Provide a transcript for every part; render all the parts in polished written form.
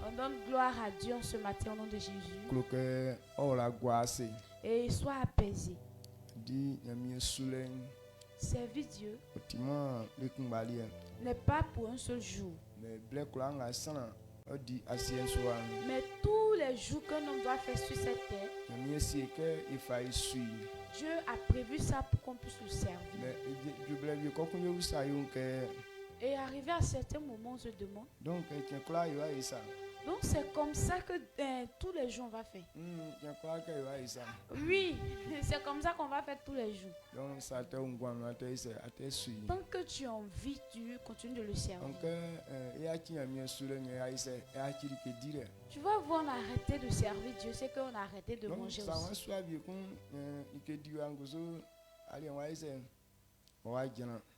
On donne gloire à Dieu ce matin au nom de Jésus. Et sois apaisé. Servir Dieu n'est pas pour un seul jour. Mais tous les jours que l'on doit faire sur cette terre, Dieu a prévu ça pour qu'on puisse le servir. Et arrivé à certains moments, on se demande. Donc c'est comme ça que tous les jours on va faire. Oui, c'est comme ça qu'on va faire tous les jours. Tant que tu as envie, tu continues de le servir. Tu vas voir, on a arrêté de servir Dieu, c'est qu'on a arrêté de manger aussi.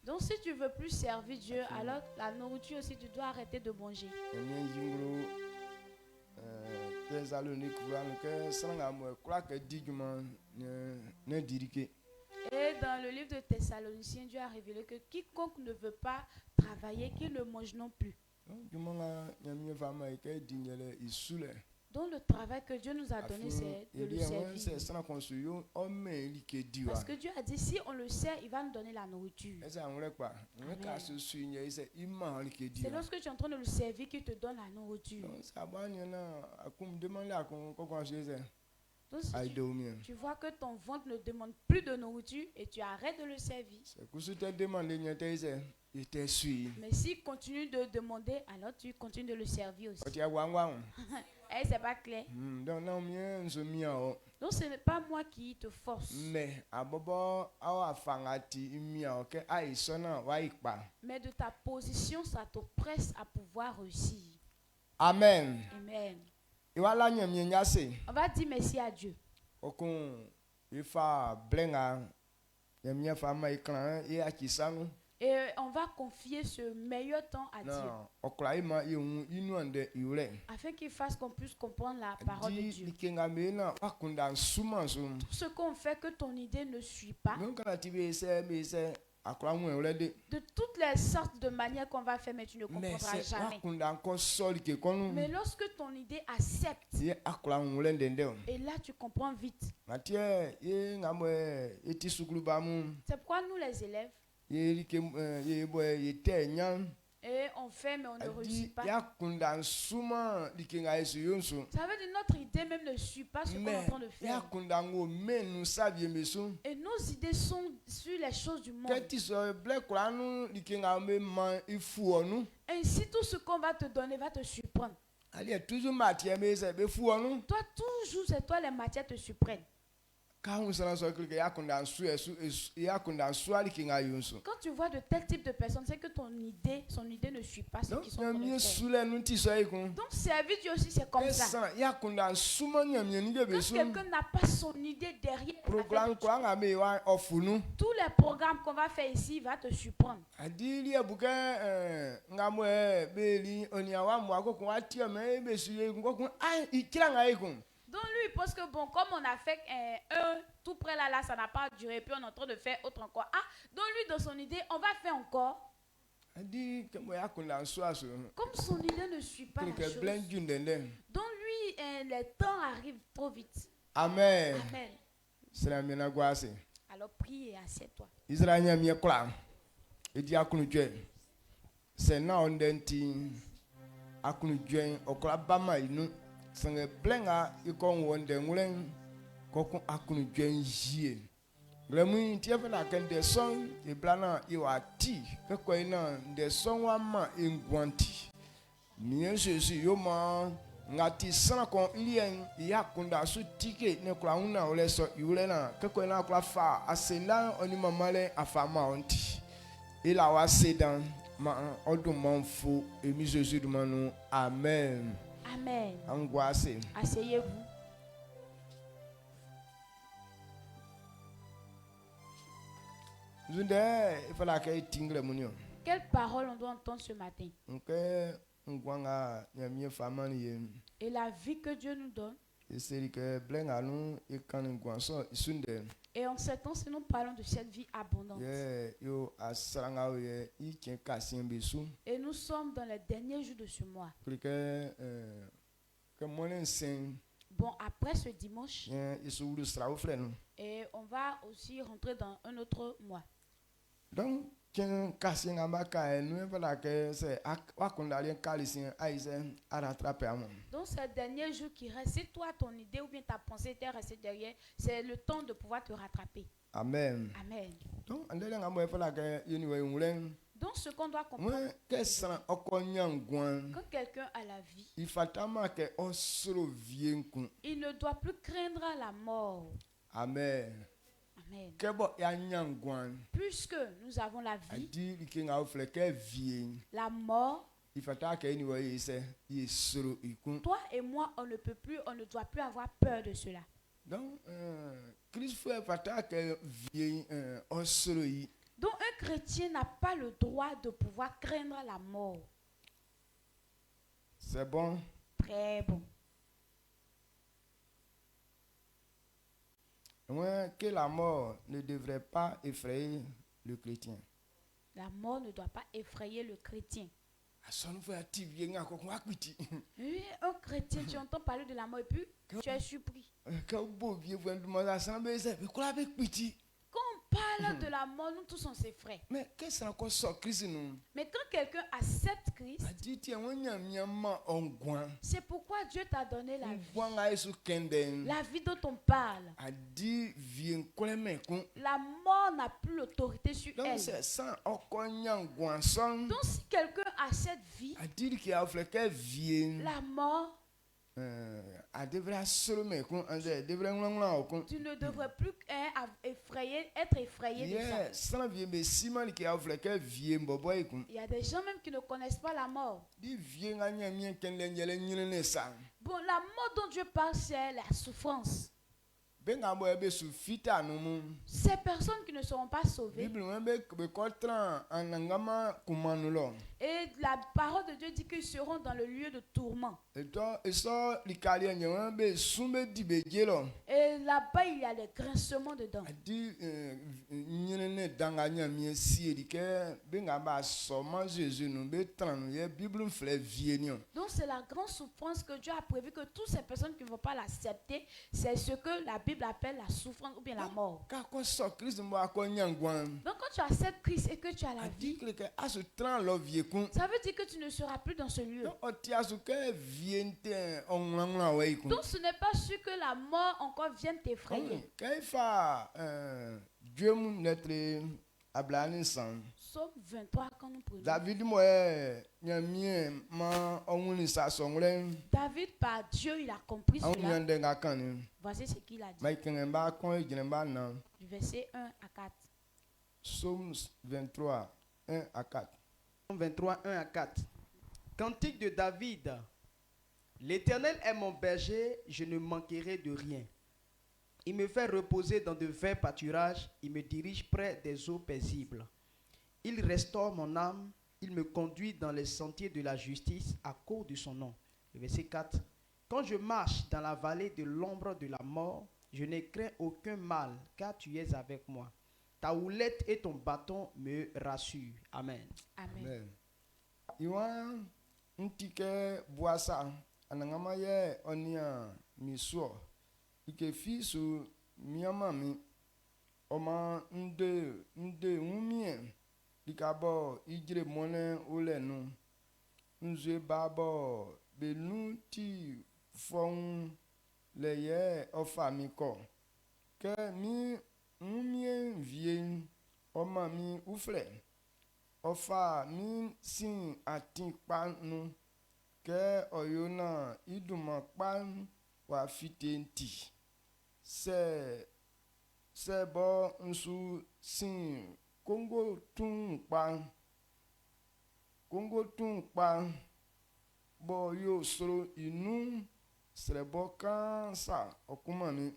Donc si tu veux plus servir Dieu, alors la nourriture aussi, tu dois arrêter de manger. Et dans le livre de Thessaloniciens, Dieu a révélé que quiconque ne veut pas travailler, qu'il ne mange non plus. Donc le travail que Dieu nous a donné, c'est de le servir. Parce que Dieu a dit, si on le sert, il va nous donner la nourriture. Amen. C'est lorsque tu es en train de le servir qu'il te donne la nourriture. Donc si tu vois que ton ventre ne demande plus de nourriture et tu arrêtes de le servir. Mais s'il continue de demander, alors tu continues de le servir aussi. Eh, c'est pas clair. Donc ce n'est pas moi qui te force. Mais de ta position, ça te presse à pouvoir réussir. Amen. Amen. On va dire merci à Dieu. Et on va confier ce meilleur temps à Dieu. Afin qu'il fasse qu'on puisse comprendre la parole de Dieu. Tout ce qu'on fait que ton idée ne suit pas. De toutes les sortes de manières qu'on va faire, mais tu ne comprendras jamais. Mais lorsque ton idée accepte, et là tu comprends vite. C'est pourquoi nous les élèves, et on fait mais on ne réussit pas. Ça veut dire notre idée même ne suit pas ce qu'on est en train de faire. Et nos idées sont sur les choses du monde. Ainsi tout ce qu'on va te donner va te surprendre. Toi toujours c'est toi les matières te surprennent. Quand tu vois de tel type de personnes, c'est que son idée ne suit pas ce qu'ils sont en train de faire. Donc servir Dieu aussi c'est comme ça. Quand quelqu'un n'a pas son idée derrière, tous les programmes qu'on va faire ici va te surprendre. Donc lui il pense que bon, comme on a fait un tout près là ça n'a pas duré, puis on est en train de faire autre encore. Donc lui dans son idée on va faire encore. Comme son idée ne suit pas la chose. Donc lui les temps arrivent trop vite. Amen. Amen. Alors prie et assieds-toi. Sange blenga ikon wonde ngulen kokun akunu jwenjie glemu tiafa na kan de son e blana iwati keko ina de son wa ma engwanti mien jesu yo ma ngati sana kon lien yakunda su tike ne kula una ole so yule na keko ina kula fa asena oni mamale afama onti ila wa sedan ma odun manfo emi jesu du manu amen. Amen. Asseyez-vous. Quelle parole on doit entendre ce matin? Et la vie que Dieu nous donne. Et en ces temps, si nous parlons de cette vie abondante. Et nous sommes dans les derniers jours de ce mois. Bon, après ce dimanche, et on va aussi rentrer dans un autre mois. Donc, donc ces derniers jours qui restent, si toi ton idée ou bien ta pensée était restée derrière, c'est le temps de pouvoir te rattraper. Amen. Amen. Donc ce qu'on doit comprendre, quand quelqu'un a la vie, il ne doit plus craindre la mort. Amen. Amen. Puisque nous avons la vie, la mort, toi et moi, on ne doit plus avoir peur de cela. Donc, donc un chrétien n'a pas le droit de pouvoir craindre la mort. C'est bon? Très bon. Que la mort ne devrait pas effrayer le chrétien. La mort ne doit pas effrayer le chrétien. Oui, un chrétien, tu entends parler de la mort et puis tu es surpris. Quand on parle de la mort, nous tous on s'effraie. Mais quand quelqu'un accepte Christ, c'est pourquoi Dieu t'a donné la vie. La vie dont on parle. La mort n'a plus l'autorité sur elle. Donc si quelqu'un a cette vie, la mort, tu ne devrais plus être effrayé de ça. Il y a des gens même qui ne connaissent pas la mort. Bon, la mort dont Dieu parle, c'est la souffrance. Ces personnes qui ne seront pas sauvées. Et la parole de Dieu dit qu'ils seront dans le lieu de tourment. Et là-bas, il y a les grincements dedans. Donc c'est la grande souffrance que Dieu a prévu, que toutes ces personnes qui ne vont pas l'accepter, c'est ce que la Bible appelle la souffrance ou bien la mort. Donc quand tu acceptes Christ et que tu as la vie, ça veut dire que tu ne seras plus dans ce lieu. Donc ce n'est pas sûr que la mort encore vienne t'effrayer. Psaume 23, quand nous prenons. David, par Dieu, il a compris cela. Voici ce qu'il a dit. Du verset 1 à 4. Psaume 23, 1 à 4. 23, 1 à 4. Cantique de David. L'Éternel est mon berger, je ne manquerai de rien. Il me fait reposer dans de verts pâturages, il me dirige près des eaux paisibles. Il restaure mon âme, il me conduit dans les sentiers de la justice à cause de son nom. Le verset 4. Quand je marche dans la vallée de l'ombre de la mort, je ne crains aucun mal, car tu es avec moi. Ta houlette et ton bâton me rassurent. Amen. Amen. Iwan ntike boisa anangama ye onia misuo ike fisu miamami oma nde umie likabo ijre mone olenu nzwe babo benu ti fon leye ofamiko ke mi umie vie oma mi ufle Ofa mi sin atikpanu ke oyona idumakpan wa fitenti se bo nsu sin kongo tunpa bo yo soro inu srebo kansa okumami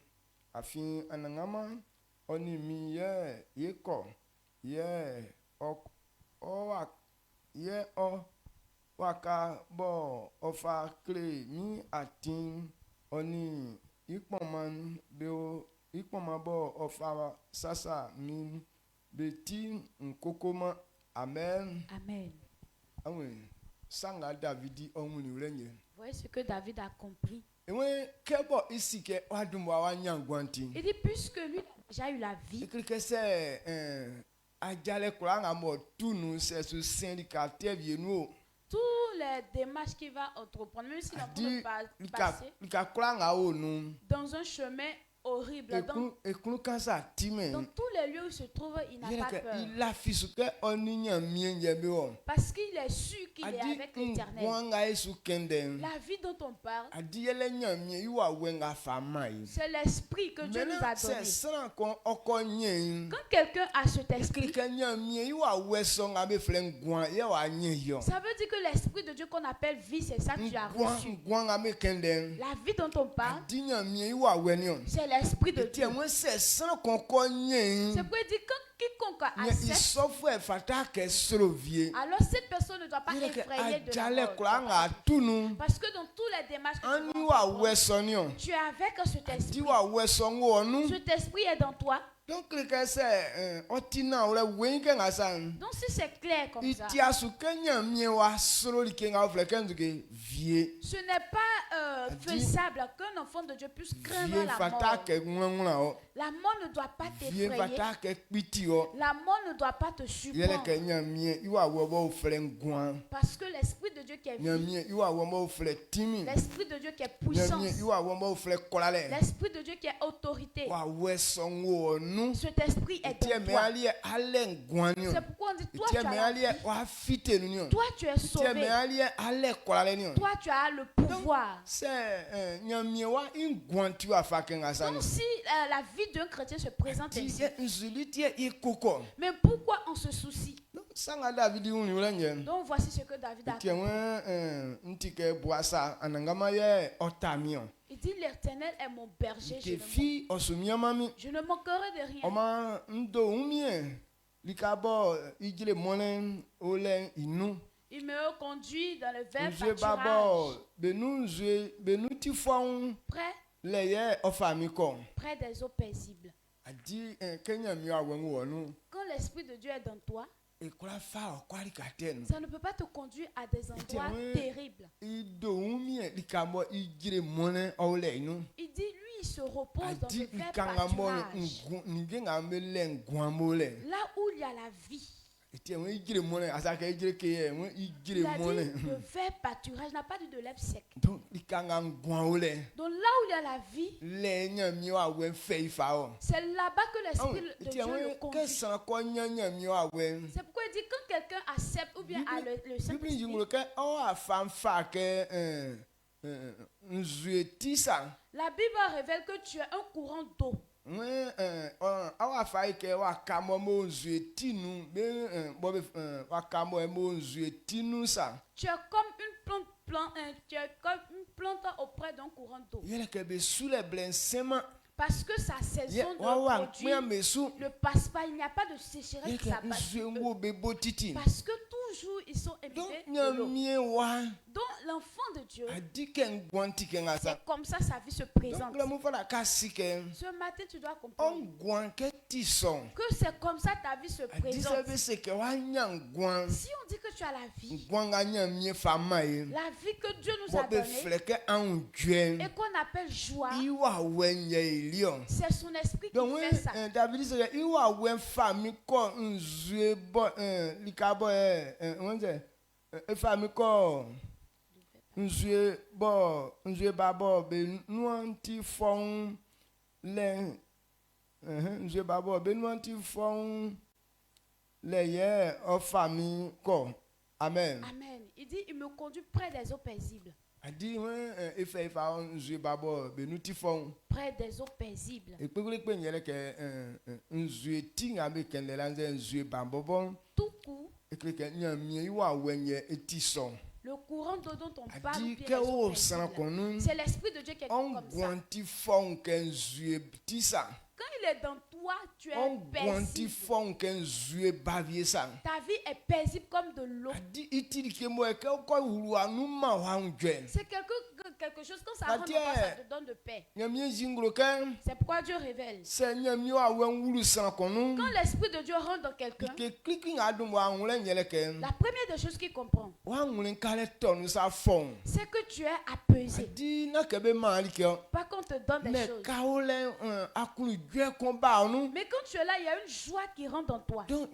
afin anangama oni mi ye yeko ye ok waka bo ofa kle mi atin oni ikpoman beo Amen. Amen. Vous voyez ce que David a compris. Il dit puisque lui a déjà eu la vie. Tous les démarches qu'il va entreprendre, même s'il est en train de passer dans un chemin horrible, dans tous les lieux où il se trouve, il n'a pas peur. Parce qu'il est sûr qu'il est avec l'Éternel. La vie dont on parle, c'est l'esprit que Dieu nous a donné. Quand quelqu'un a cet esprit, ça veut dire que l'esprit de Dieu qu'on appelle vie, c'est ça que tu as reçu. La vie dont on parle, c'est l'esprit de Dieu. C'est pourquoi il dit que quiconque accepte, alors cette personne ne doit pas effrayer de la mort. Parce que dans tous les démarches que tu es avec cet esprit. Cet esprit est dans toi. Donc si c'est clair comme ça, ce n'est pas faisable qu'un enfant de Dieu puisse craindre la mort. La mort ne doit pas t'effrayer. La mort ne doit pas te surprendre. Parce que l'esprit de Dieu qui est vie, l'esprit de Dieu qui est puissance, l'esprit de Dieu qui est autorité, cet esprit est en toi. C'est pourquoi on dit toi tu as la vie. Toi tu es sauvé. Toi tu as le pouvoir. Donc si la vie d'un chrétien se présente ainsi, mais pourquoi on se soucie? Donc voici ce que David a dit. Il dit l'Éternel est mon berger, je ne manquerai de rien. Il me conduit dans le vert pâturage, près des eaux paisibles. Quand l'esprit de Dieu est dans toi, ça ne peut pas te conduire à des endroits terribles. Il dit, lui, il se repose dans le vert pâturage. Là où il y a la vie. Il a dit le vert pâturage, n'a pas dit de l'herbe sec. Donc là où il y a la vie, c'est là-bas que l'esprit de Dieu le conduit. C'est pourquoi il dit quand quelqu'un accepte ou bien a le Saint-Esprit, la Bible révèle que tu as un courant d'eau. Tu es comme une plante auprès d'un courant d'eau. Parce que sa saison de produit ne passe pas, il n'y a pas de sécheresse qui s'abat. Parce que toujours ils sont élevé de l'eau. Donc l'enfant de Dieu, c'est comme ça sa vie se présente. Ce matin tu dois comprendre que c'est comme ça ta vie se présente. Si on dit que tu as la vie que Dieu nous a donnée et qu'on appelle joie, c'est son esprit qui fait ça. David dit Amen. Amen. Il dit, il me conduit près des eaux paisibles. Près des eaux paisibles. Tout coup, le courant d'eau dont on parle, c'est l'esprit de Dieu qui est comme ça. Quand il est dans toi, tu es paisible. Ta vie est paisible comme de l'eau. C'est quelque chose, quand ça rentre, ça te donne de paix. C'est pourquoi Dieu révèle. Quand l'Esprit de Dieu rentre dans quelqu'un, la première des choses qu'il comprend, c'est que tu es apaisé. Pas qu'on te donne des choses. Mais quand tu es là, il y a une joie qui rentre dans toi. Donc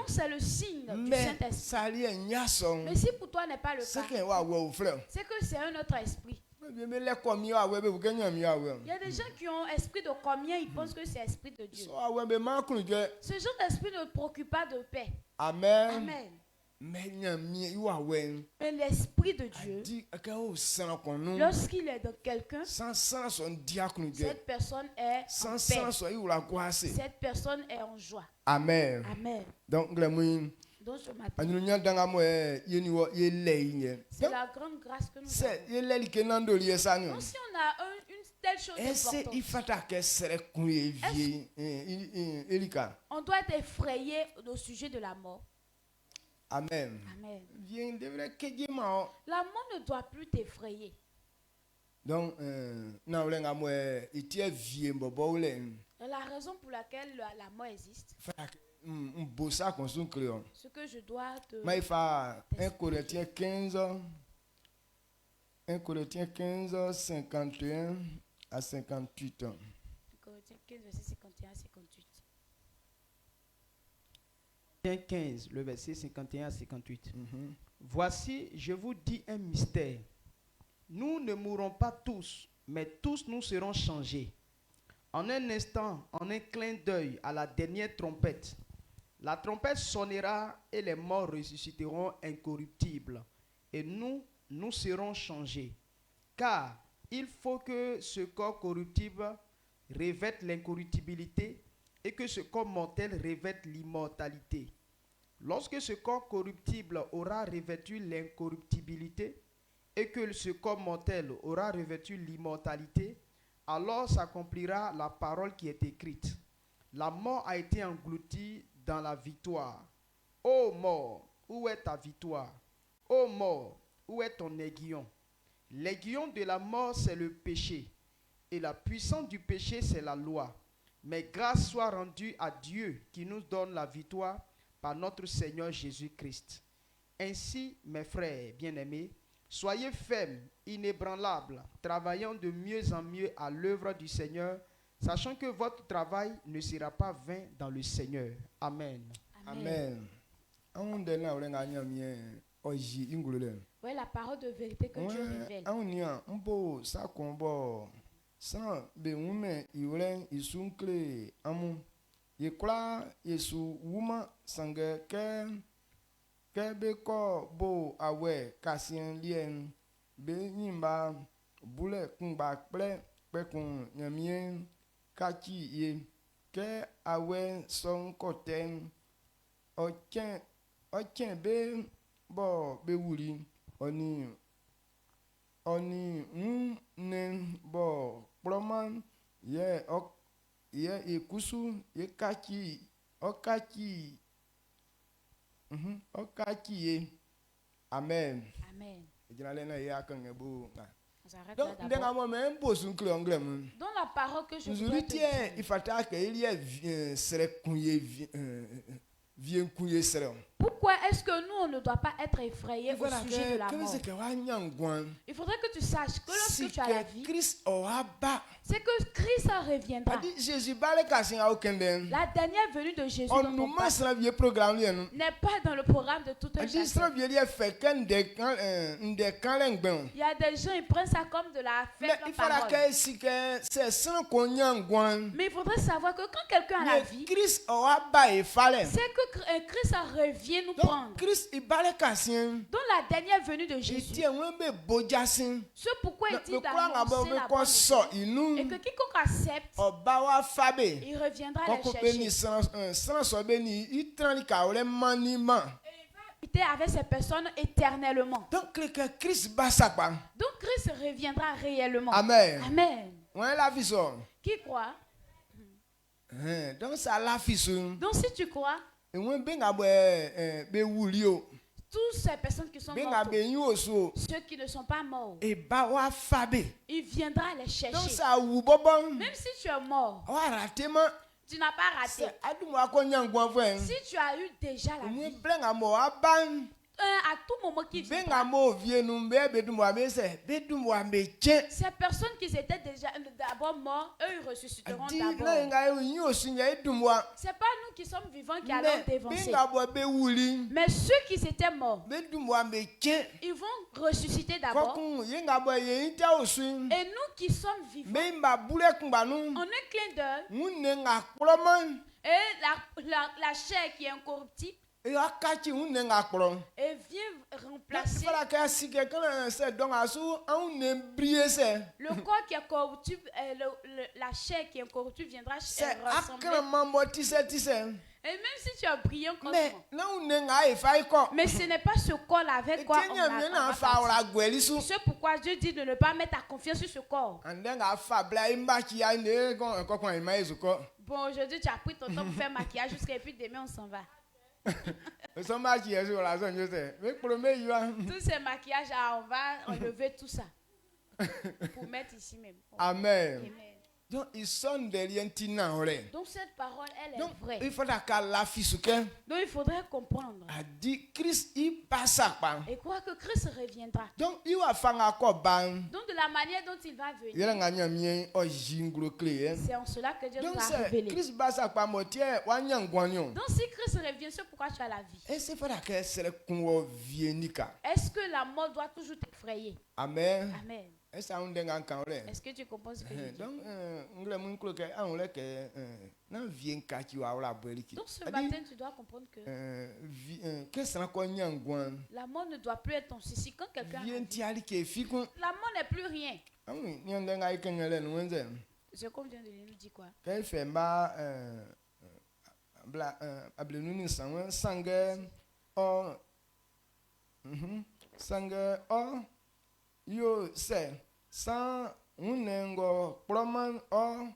c'est le signe du Saint-Esprit. Mais si pour toi n'est pas le cas, c'est que c'est un autre esprit. Il y a des gens qui ont esprit de combien, ils pensent que c'est esprit de Dieu. Ce genre d'esprit ne procure pas de paix. Amen. Amen. Mais l'Esprit de Dieu, lorsqu'il est dans quelqu'un, cette personne est en paix. Cette personne est en joie. Amen. Amen. Donc ce matin, c'est la grande grâce que nous avons. Donc si on a une telle chose importante, on doit être effrayé au sujet de la mort. Amen. Amen. La mort ne doit plus t'effrayer. Donc, la raison pour laquelle la mort existe, ce que je dois te... 1 Corinthiens 15, 51 à 58. 1 Corinthiens 15, verset 51 à 58. 15, le verset 51 à 58. Voici, je vous dis un mystère. Nous ne mourrons pas tous, mais tous nous serons changés. En un instant, en un clin d'œil, à la dernière trompette. La trompette sonnera et les morts ressusciteront incorruptibles. Et nous serons changés. Car il faut que ce corps corruptible revête l'incorruptibilité et que ce corps mortel revête l'immortalité. Lorsque ce corps corruptible aura revêtu l'incorruptibilité et que ce corps mortel aura revêtu l'immortalité, alors s'accomplira la parole qui est écrite. La mort a été engloutie dans la victoire. Ô mort, où est ta victoire? Ô mort, où est ton aiguillon? L'aiguillon de la mort, c'est le péché. Et la puissance du péché, c'est la loi. Mais grâce soit rendue à Dieu qui nous donne la victoire par notre Seigneur Jésus-Christ. Ainsi, mes frères bien-aimés, soyez fermes, inébranlables, travaillant de mieux en mieux à l'œuvre du Seigneur, sachant que votre travail ne sera pas vain dans le Seigneur. Amen. Amen. Oui, la parole de vérité que Dieu révèle. Sans béoume, il isunkle amu. Yekla yesu wuma sange kebeko bo awe kasien lien be nyimba bule kumba ple pekun nyamien kachi ye ke awe son koten ochen be bo be wuri oni ne bo proman ye ekusu ye kachi okachi ye. Amen. Amen. Dans la parole que je voudrais te dire. Pourquoi est-ce que nous, on ne doit pas être effrayés au sujet de la mort? Il faudrait que tu saches que lorsque tu as la vie, c'est que Christ reviendra. La dernière venue de Jésus n'est pas dans le programme de tout un chacun. Il y a des gens, ils prennent ça comme de la fête. Mais il faudrait savoir que quand quelqu'un a la vie, c'est que Christ revient nous prendre. Dans la dernière venue de Jésus, c'est pourquoi il dit d'annoncer la bonne nouvelle. Et que quiconque accepte, il reviendra les chercher. Avec ces personnes éternellement. Donc Christ reviendra réellement. Amen. Amen. Qui croit? Donc ça la Donc si tu crois, Toutes ces personnes qui sont mortes, ceux qui ne sont pas morts, il viendra les chercher. Même si tu es mort, tu n'as pas raté. Si tu as eu déjà la vie, à tout moment qui viendra, ces personnes qui étaient déjà d'abord morts, eux ils ressusciteront d'abord. C'est pas nous qui sommes vivants qui allons dévancer. Mais ceux qui étaient morts, ils vont ressusciter d'abord. Et nous qui sommes vivants, en un clin d'œil, et la chair qui est incorruptible, et vient remplacer le corps qui est corruptible, la chair qui est incorruptible viendra ressembler. Et même si tu as brillant comme moi, mais ce n'est pas ce corps-là avec quoi on va partir. C'est pourquoi Dieu dit de ne pas mettre ta confiance sur ce corps. Bon, aujourd'hui tu as pris ton temps pour faire maquillage jusqu'à puis demain on s'en va. Tous ces maquillages, on va enlever tout ça pour mettre ici même. Amen. Amen. Donc cette parole, elle est vraie. Donc il faudrait comprendre. Et croire que Christ reviendra. Donc de la manière dont il va venir, c'est en cela que Dieu nous a révélé. Donc si Christ revient, c'est pourquoi tu as la vie. Est-ce que la mort doit toujours t'effrayer? Amen. Amen. Est-ce que tu comprends ce que je dis? Donc ce matin, tu dois comprendre que la mort ne doit plus être ton souci. Quand quelqu'un la mort n'est plus rien. Je conviens de lui dire quoi? Yo se san unengo proman o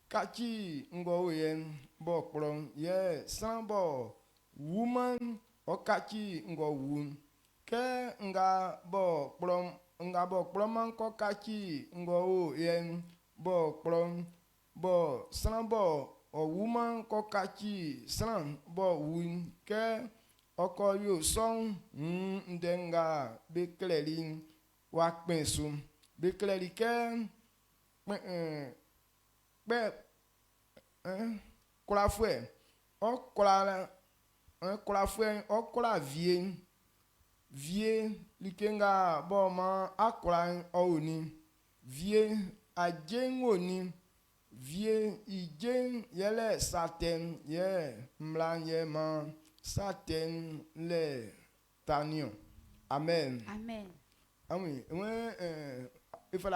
kachi ngo yen bo prom ye san bo woman o kachi ngo wun ke nga bo proman ko kachi ngo yen bo prom bo san bo o woman ko kachi san bo wun ke oko yo son ndenga beklelin wa pensum bekleli ke kola fue o kola vie likenga bo ma akola oni vie ajen oni vie ijen yele saten ye mlanye ma saten le tanion. Amen. Amen. Amen. Il faut que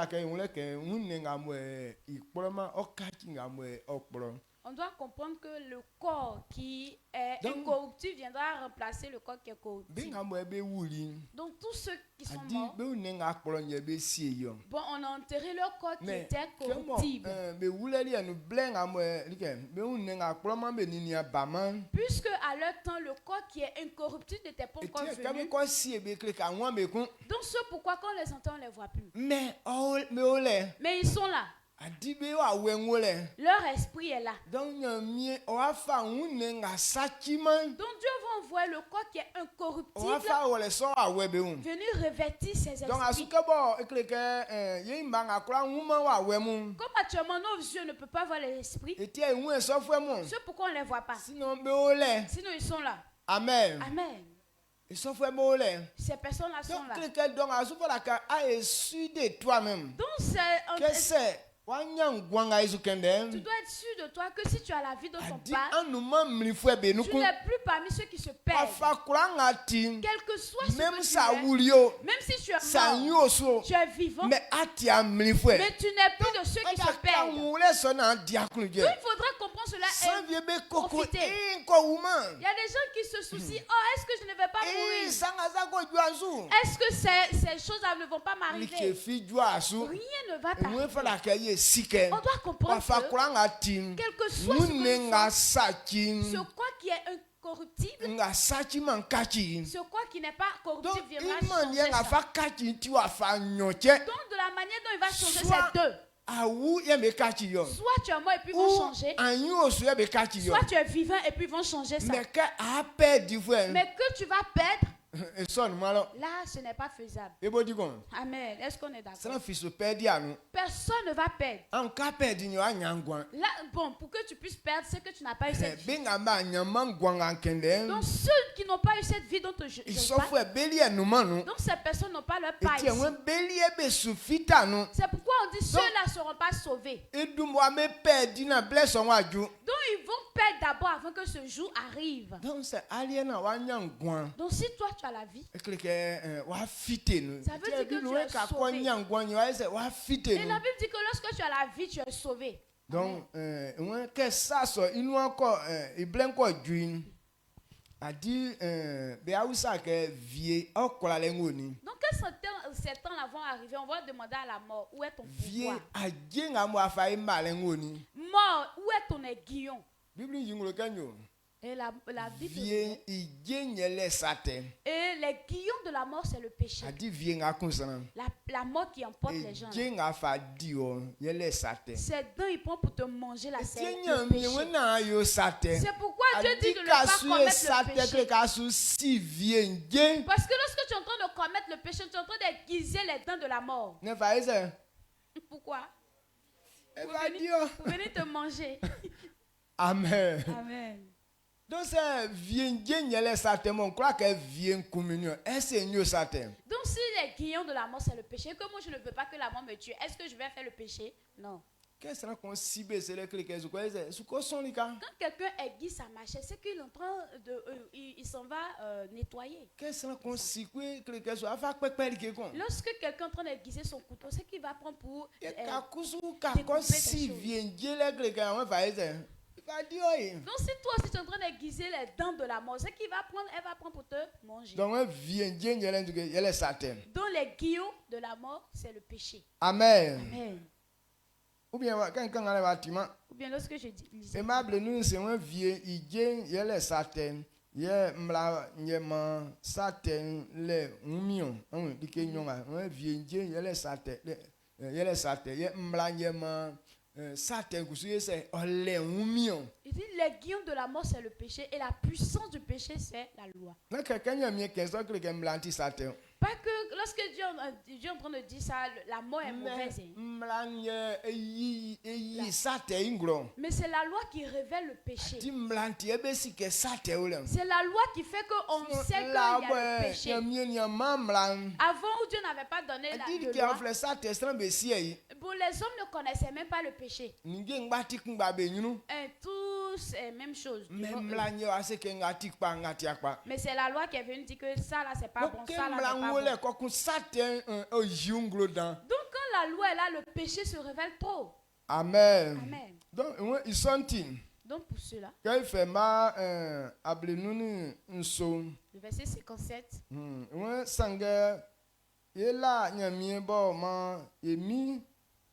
on doit comprendre que le corps qui est incorruptible viendra remplacer le corps qui est corruptible. Donc tous ceux qui sont morts, bon, on a enterré leur corps qui était corruptible. Puisque à leur temps, le corps qui est incorruptible n'était pas encore venu. Donc c'est pourquoi quand on les entend, on ne les voit plus. Mais ils sont là. Leur esprit est là. Donc Dieu va envoyer le corps qui est incorruptible venir revêtir ses esprits. Comme actuellement nos yeux ne peuvent pas voir les esprits, c'est pourquoi on ne les voit pas. Sinon ils sont là. Amen. Amen. Ces personnes-là sont là. Donc c'est tu dois être sûr de toi que si tu as la vie dans ton Père, tu n'es plus parmi ceux qui se perdent. Quel que soit ce que tu es, même si tu es mort, tu es vivant, mais tu n'es plus de ceux qui se perdent. Donc il faudra comprendre cela et profiter. Il y a des gens qui se soucient, oh, est-ce que je ne vais pas mourir? Est-ce que ces choses-là ne vont pas m'arriver? Rien ne va t'arriver. On doit comprendre que quel que soit ce corps qui est corruptible, ce quoi qui n'est pas corruptible viendra changer ça. Donc de la manière dont il va changer ces deux. Soit tu es mort et puis ils vont changer. Soit tu es vivant et puis ils vont changer ça. Mais que tu vas perdre, là, ce n'est pas faisable. Amen. Est-ce qu'on est d'accord? Personne ne va perdre. Là, bon, pour que tu puisses perdre, c'est que tu n'as pas eu cette vie. Donc ceux qui n'ont pas eu cette vie dont je parle, donc ces personnes n'ont pas leur part ici. C'est pourquoi on dit ceux-là ne seront pas sauvés. Donc ils vont perdre d'abord avant que ce jour arrive. Donc si toi tu as la vie, ça veut dire que tu es sauvé. Et la Bible dit que lorsque tu as la vie, tu es sauvé. Donc, que ça soit, il nous encore, il blanc quoi d'une, a dit, donc quand ces temps-là vont arriver, on va demander à la mort, où est ton pouvoir? Mort, où est ton aiguillon? Et la Bible dit, et l'aiguillon de la mort, c'est le péché. La mort qui emporte les gens. C'est dents, il prend pour te manger la sève. C'est pourquoi Dieu dit de ne pas commettre le péché. Parce que lorsque tu es en train de commettre le péché, tu es en train d'aiguiser les dents de la mort. Pourquoi? Vous venez te manger. Amen. Amen. Donc c'est vient certainement croit que vient communion. Est-ce que certain? Donc si les guillons de la mort c'est le péché, que moi je ne veux pas que la mort me tue, est-ce que je vais faire le péché? Non. Quand quelqu'un aiguise sa machette, c'est qu'il est en train de il s'en va nettoyer. Lorsque quelqu'un est en train d'aiguiser son couteau, c'est qu'il va prendre pour découper des choses. Donc si toi aussi tu es en train d'aiguiser les dents de la mort, c'est qu'il va prendre, elle va prendre pour te manger. Donc les guillons de la mort, c'est le péché. Amen. Amen. Ou bien lorsque je dis aimable nous c'est un vieux il est certain. Certain les millions un vieux il est certain. Il dit les guillons de la mort c'est le péché et la puissance du péché c'est la loi. Pas que lorsque Dieu est en train de dire ça, la mort est mauvaise. Mais c'est la loi qui révèle le péché. C'est la loi qui fait qu'on sait qu'il y a le péché. Avant où Dieu n'avait pas donné la loi, bon, les hommes ne connaissaient même pas le péché. Tous même chose. Mais c'est la loi qui est venue dire que ça là c'est pas bon, ça là c'est pas bon. Donc quand la loi est là, le péché se révèle trop. Amen. Amen. Donc pour cela, le verset 57.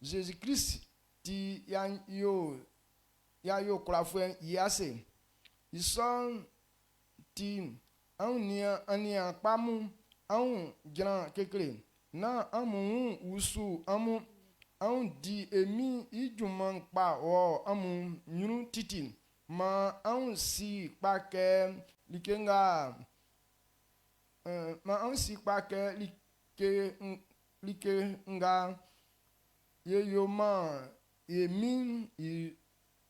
Jésus-Christ dit yo krafuen yase ils sont dit ania pamu an grand kekle na amu usu amu an di emi ijuman pa o amu nyunu titin ma an si pa ke likenga ma an si pa ke likenga yeyoma emi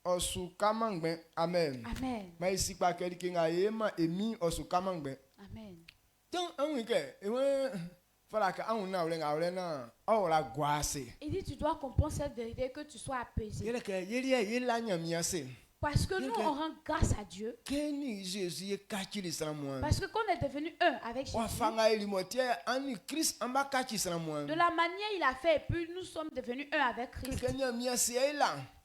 osu kamangbe. Amen. Amen. Ma isi pa ke likenga yema emi osu kamangbe. Amen. Donc il dit tu dois comprendre cette vérité, que tu sois apaisé. Parce que nous on rend grâce à Dieu. Parce que quand on est devenu un avec Jésus, de la manière il a fait, et puis nous sommes devenus un avec Christ.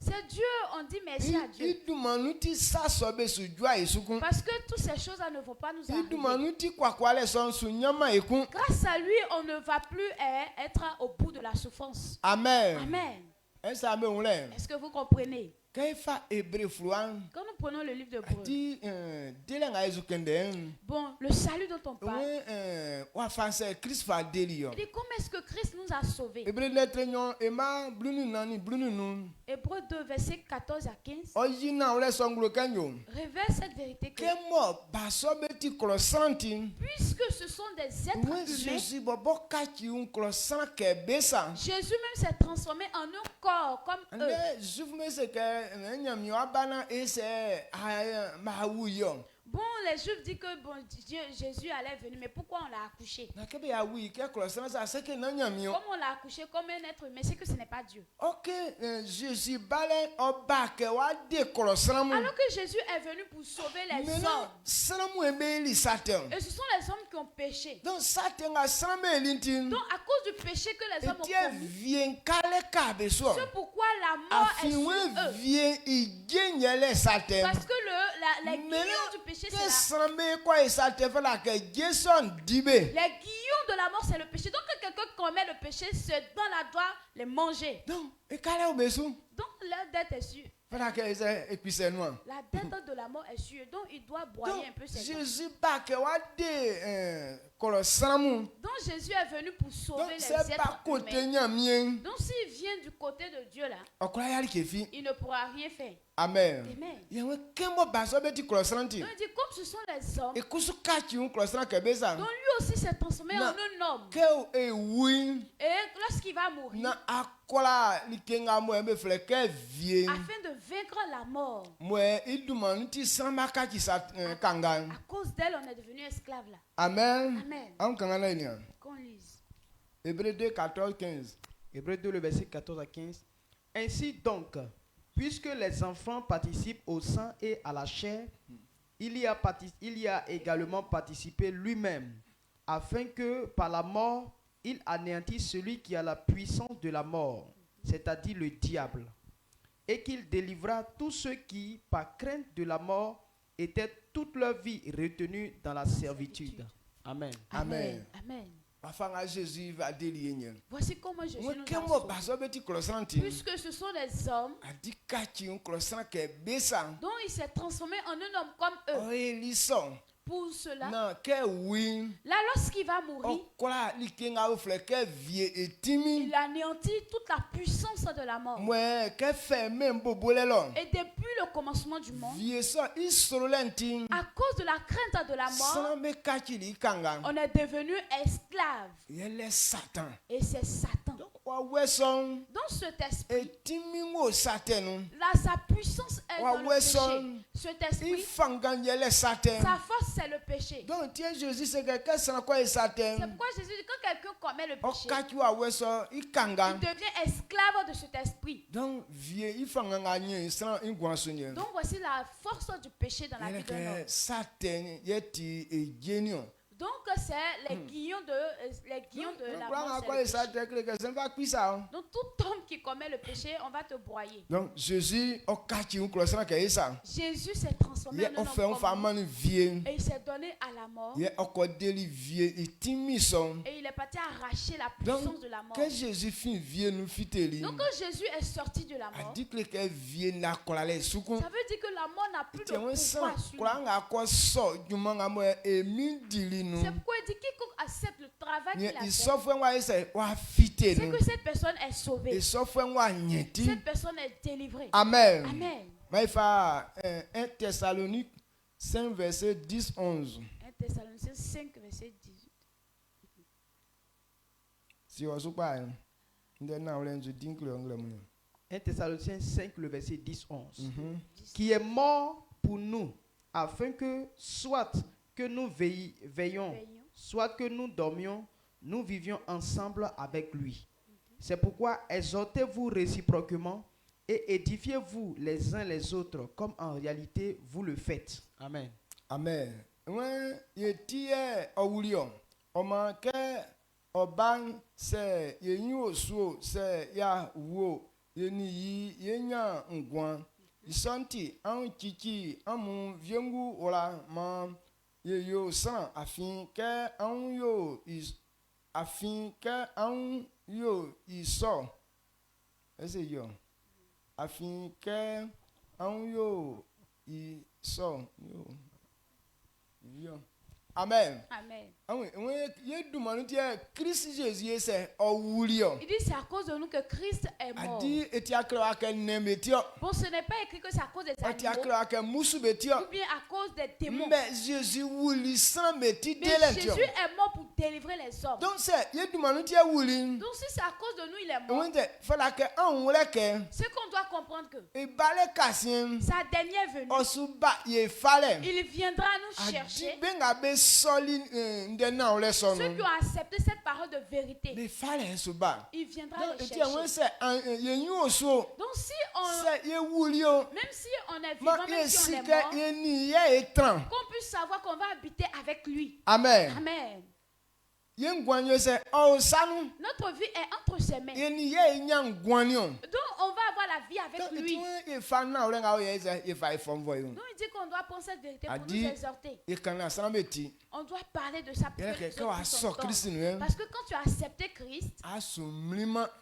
C'est Dieu, on dit merci à Dieu. Parce que toutes ces choses-là ne vont pas nous arriver. Grâce à lui, on ne va plus être au bout de la souffrance. Amen. Amen. Est-ce que vous comprenez? Quand nous prenons le livre de Hébreux, bon, le salut dont on parle, il dit comment est-ce que Christ nous a sauvés. Hébreux 2, versets 14 à 15 révèle cette vérité que puisque ce sont des êtres humains, Jésus même s'est transformé en un corps comme eux. Bon, les Juifs disent que bon, Jésus allait venir, mais pourquoi on l'a accouché? Comme on l'a accouché comme un être humain, c'est que ce n'est pas Dieu. Alors que Jésus est venu pour sauver les hommes. Et ce sont les hommes qui ont péché. Donc à cause du péché que les hommes ont commis, c'est pourquoi la mort est sur eux. Parce que les guillons du péché, c'est là. Les guillons de la mort, c'est le péché. Donc quand quelqu'un commet le péché, c'est dans la doit les manger. Donc leur dette est sûre. La dette de la mort est sûre. Donc il doit broyer un peu ses dents. Donc Jésus est venu pour sauver les êtres humains. Donc s'il vient du côté de Dieu là, il ne pourra rien faire. Amen. Donc il dit comme ce sont les hommes, donc lui aussi s'est transformé en un homme. Et lorsqu'il va mourir, afin de vaincre la mort, à cause d'elle on est devenu esclave là. Amen. Qu'on lise. Hébreux 2, 14, 15. Hébreux 2, le verset 14 à 15. Ainsi donc, puisque les enfants participent au sang et à la chair, il y a également participé lui-même, afin que par la mort, il anéantisse celui qui a la puissance de la mort, c'est-à-dire le diable, et qu'il délivra tous ceux qui, par crainte de la mort, étaient toute leur vie retenus dans la servitude. Amen. Amen. Amen. Voici comment Jésus nous a sauvés. Puisque ce sont des hommes dont il s'est transformé en un homme comme eux. Pour cela, là lorsqu'il va mourir, il anéantit toute la puissance de la mort. Et depuis le commencement du monde, à cause de la crainte de la mort, on est devenu esclave. Et c'est Satan. Dans cet esprit, là sa puissance est dans le péché. Cet esprit, sa force c'est le péché. Donc c'est pourquoi Jésus dit quand quelqu'un commet le péché, il devient esclave de cet esprit. Donc voici la force du péché dans la vie de l'homme. Donc c'est les guillons de la mort. Donc tout homme qui commet le péché, on va te broyer. Donc Jésus s'est transformé en un homme et il s'est donné à la mort. Et il est parti arracher la puissance de la mort. Donc quand Jésus est sorti de la mort, ça veut dire que la mort n'a plus de pouvoir sur lui. C'est pourquoi il dit quiconque accepte le travail qu'il a fait, c'est que cette personne est sauvée. Cette personne est délivrée. Amen. Amen. 1 Thessaloniciens 5, verset 10-11. 1 Thessaloniciens 5, verset 18. Si on se parle, 1 Thessaloniciens 5, le verset 10-11. Qui est mort pour nous, afin que soit que nous veillions, soit que nous dormions, nous vivions ensemble avec lui. C'est pourquoi exhortez-vous réciproquement et édifiez-vous les uns les autres, comme en réalité vous le faites. Amen. Amen. Oban se yenyu osuo se ya wo yeni yi yenya ngwan isanti an chichi amu viengu ola ma yeyo san afin ke an yo is afin ke an yo iso ese yo afin ke Amen. Amen. Il dit c'est à cause de nous que Christ est mort. Bon, ce n'est pas écrit que c'est à cause des animaux ou bien à cause des démons. Mais Jésus est mort pour délivrer les hommes. Donc si c'est à cause de nous il est mort, ce qu'on doit comprendre que sa dernière venue, il viendra nous chercher. Ceux qui ont accepté cette parole de vérité, il viendra les chercher. Donc si on, même si on est vivant, même si on est mort, qu'on puisse savoir qu'on va habiter avec lui. Amen. Amen. Notre vie est entre ses mains. Donc on va avoir la vie avec lui. Donc il dit qu'on doit penser cette vérité pour nous exhorter. On doit parler de sa présence. Parce que quand tu as accepté Christ,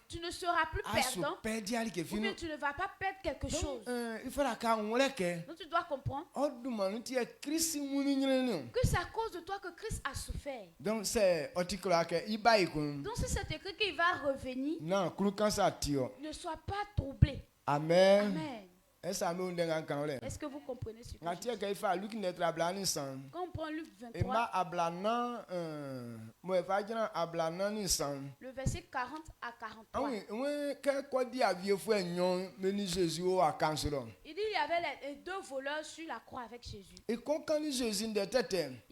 tu ne seras plus perdant. Ou bien tu ne vas pas perdre quelque chose. Donc tu dois comprendre que c'est à cause de toi que Christ a souffert. Donc c'est donc si c'est écrit qu'il va revenir, ne sois pas troublé. Amen. Amen. Est-ce que vous comprenez ce que je dis? Quand on prend Luc 23, le verset 40 à 43, il dit il y avait les deux voleurs sur la croix avec Jésus. Il y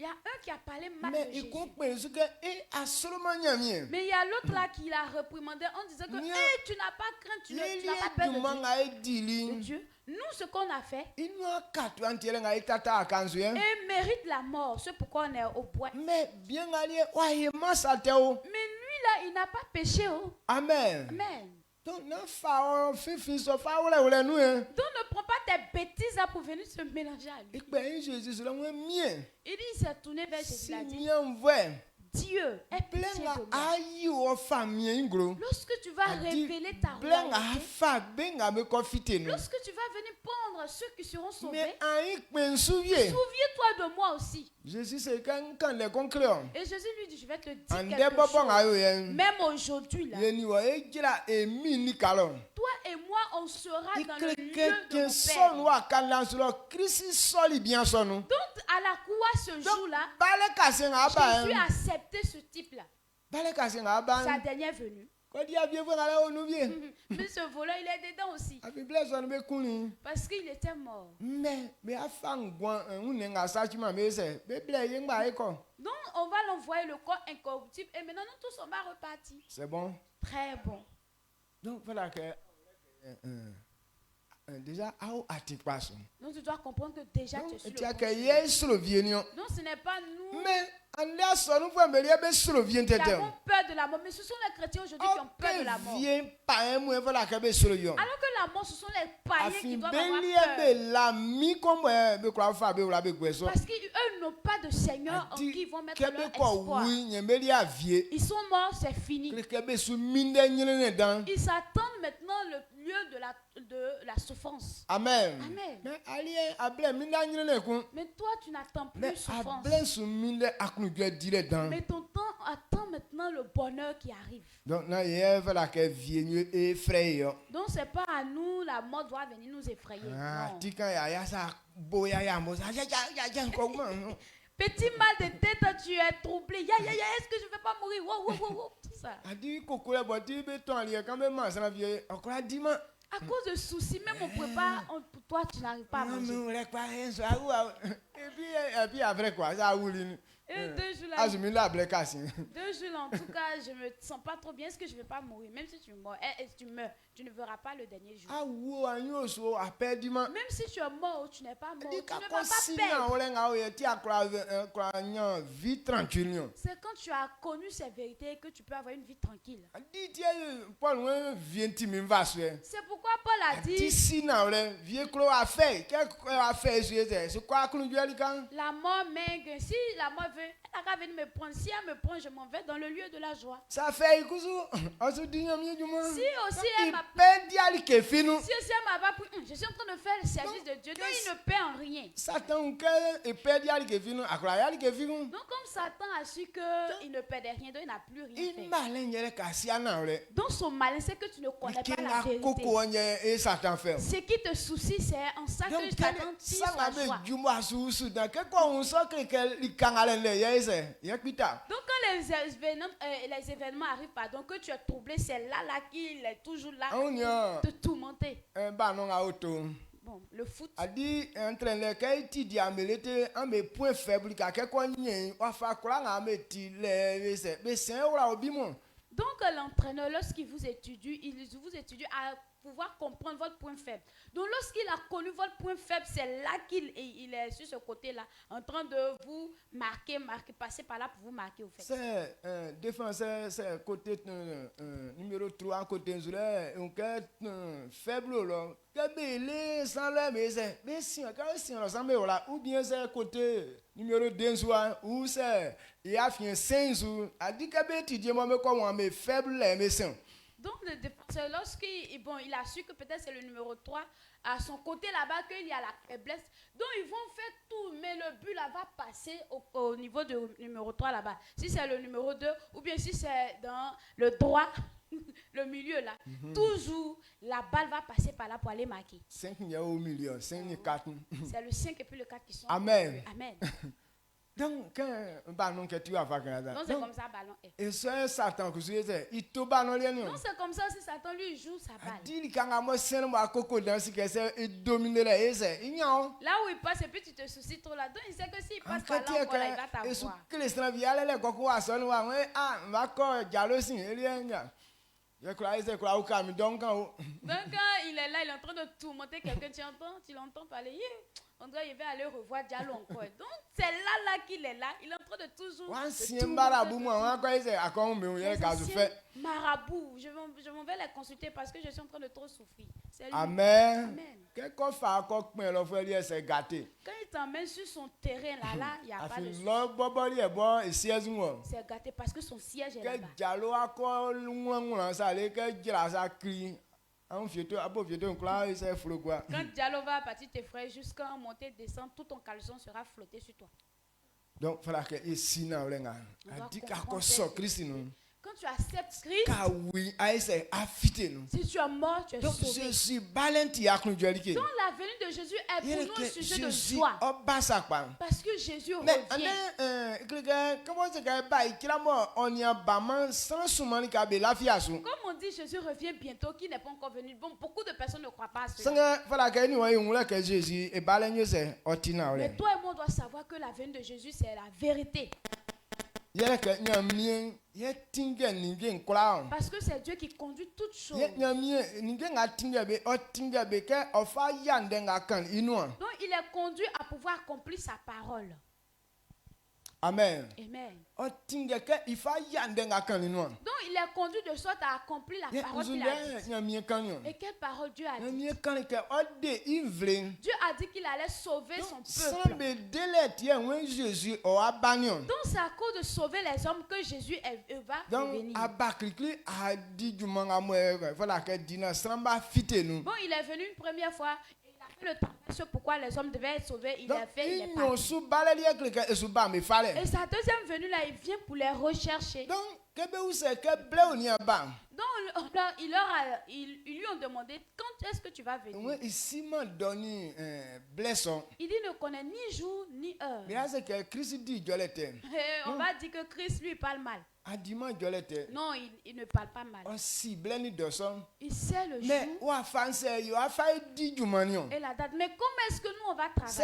a un qui a parlé mal de Jésus. Mais il y a l'autre là qui l'a reprimandé en disant que hey, tu n'as pas crainte, tu n'as pas peur de Dieu. Nous, ce qu'on a fait, et mérite la mort. C'est pourquoi on est au bois. Mais lui là, il n'a pas péché. Amen. Amen. Donc ne prends pas tes bêtises là pour venir se mélanger à lui. Il dit, il s'est tourné vers Jésus. Il a dit, Dieu est pitié de moi. Lorsque tu vas révéler ta royauté, lorsque tu vas venir prendre ceux qui seront sauvés, souviens-toi de moi aussi. Et Jésus lui dit, je vais te dire quelque chose. Même aujourd'hui là, toi et moi on sera dans le lieu de mon Père. Donc à la croix ce jour-là, Jésus a accepté ce type-là. Sa dernière venue. Mais ce voleur, il est dedans aussi. Parce qu'il était mort. Donc on va l'envoyer le corps incorruptible. Et maintenant nous tous on va repartir. C'est bon? Très bon. Donc voilà que déjà donc tu dois comprendre que déjà tu es sur le bon. Donc ce n'est pas nous qui avons peur de la mort, mais ce sont les chrétiens aujourd'hui qui ont peur de la mort. Alors que la mort, ce sont les païens qui doivent avoir peur. Parce qu'eux n'ont pas de Seigneur en qui ils vont mettre leur espoir. Ils sont morts, c'est fini. Ils s'attendent maintenant le lieu de la souffrance. Amen. Amen. Mais toi, tu n'attends plus souffrance. Mais ton temps attend maintenant le bonheur qui arrive. Donc, c'est pas à nous, la mort doit venir nous effrayer. Non. Petit mal de tête, tu es troublé. Est-ce que je ne vais pas mourir? Tout ça. À cause de soucis, même on prépare, pour toi, tu n'arrives pas à manger. Et puis après quoi? Ça a roulé. Et 2 jours là, en tout cas, je me sens pas trop bien. Est-ce que je vais pas mourir? Même si tu meurs, tu meurs, tu ne verras pas le dernier jour. Même si tu es mort, tu n'es pas mort, tu ne vas pas perdre. C'est quand tu as connu ces vérités que tu peux avoir une vie tranquille. C'est pourquoi Paul a dit la mort m'aiguë. Si la mort veut, elle n'a qu'à venir me prendre. Si elle me prend, je m'en vais dans le lieu de la joie. Ça fait si aussi elle m'a pris, je suis en train de faire le service de Dieu, donc il ne paie en rien. Donc comme Satan a su qu'il ne perdait rien, donc il n'a plus rien fait. Donc son malin, c'est que tu ne connais pas la vérité. Ce qui te soucie, c'est en ça que Satan tire sa joie. Donc quand les événements arrivent, pardon, que tu es troublé, c'est là qu'il est toujours là pour te tourmenter. Bon, le foot. Donc l'entraîneur, lorsqu'il vous étudie, il vous étudie à pouvoir comprendre votre point faible. Donc lorsqu'il a connu votre point faible, c'est là qu'il est sur ce côté-là, en train de vous marquer, passer par là pour vous marquer au fait. C'est défenseur, c'est côté numéro 3, côté faible là. Ou bien c'est côté numéro 2 ou c'est il y a fait 5 jours a dit que étudier moi mais comment mais faible mais sain. Donc le défenseur, lorsqu'il il a su que peut-être c'est le numéro 3 à son côté là-bas qu'il y a la faiblesse, donc ils vont faire tout, mais le but là va passer au niveau du numéro 3 là-bas. Si c'est le numéro 2 ou bien si c'est dans le droit, le milieu là, toujours la balle va passer par là pour aller marquer. 5 il y a au milieu, 5 et 4. C'est le 5 et puis le 4 qui sont. Amen. Amen. Donc quand un ballon que tu as fait Canada. Non, c'est comme ça ballon est. Et c'est Satan que il te ballon là non. Non, c'est comme ça aussi Satan lui joue sa balle. Dit quand moi c'est moi coco dans ce que c'est dominer là là où il passe et puis tu te soucies trop là. Donc il sait que s'il passe par là encore là, il va t'avoir. Et sous que les strans viennent les coco à son va quoi jalousie il y a. Je crois que c'est quoi au calme donc quand il est là, il est en train de tourmenter quelqu'un, tu l'entends parler. On dirait qu'il va aller revoir Diallo encore. Donc c'est là qu'il est là, il est en train de toujours. Marabout, je m'en vais les consulter parce que je suis en train de trop souffrir. Amen. Quand il t'emmène sur son terrain là, il n'y a pas de souci. C'est gâté parce que son siège est là-bas. Quand Diallo va partir tes frères jusqu'à monter, descendre, tout ton caleçon sera flotté sur toi. Donc, il faudra que ici, quand tu acceptes Christ, si tu es mort, tu es sauvé. Je suis valentin. Donc la venue de Jésus est pour nous un sujet de joie. Parce que Jésus revient. Comme on dit, Jésus revient bientôt, qui n'est pas encore venu. Bon, beaucoup de personnes ne croient pas à cela. Mais toi et moi, on doit savoir que la venue de Jésus, c'est la vérité. Parce que c'est Dieu qui conduit toutes choses. Donc il est conduit à pouvoir accomplir sa parole. Amen. Amen. Donc il est conduit de sorte à accomplir la parole qu'il a dit. Et quelle parole Dieu a dit? Dieu a dit qu'il allait sauver son peuple. Donc c'est à cause de sauver les hommes que Jésus va venir. Bon, il est venu une première fois. Le temps, c'est pourquoi les hommes devaient être sauvés, il a fait, il est parti. Et sa deuxième venue là, il vient pour les rechercher. Donc, ils lui ont demandé quand est-ce que tu vas venir. Il dit ne connaît ni jour ni heure. Et on va dire que Christ lui parle mal. Non, il ne parle pas mal. Il sait le jour et la date. Mais comment est-ce que nous on va travailler?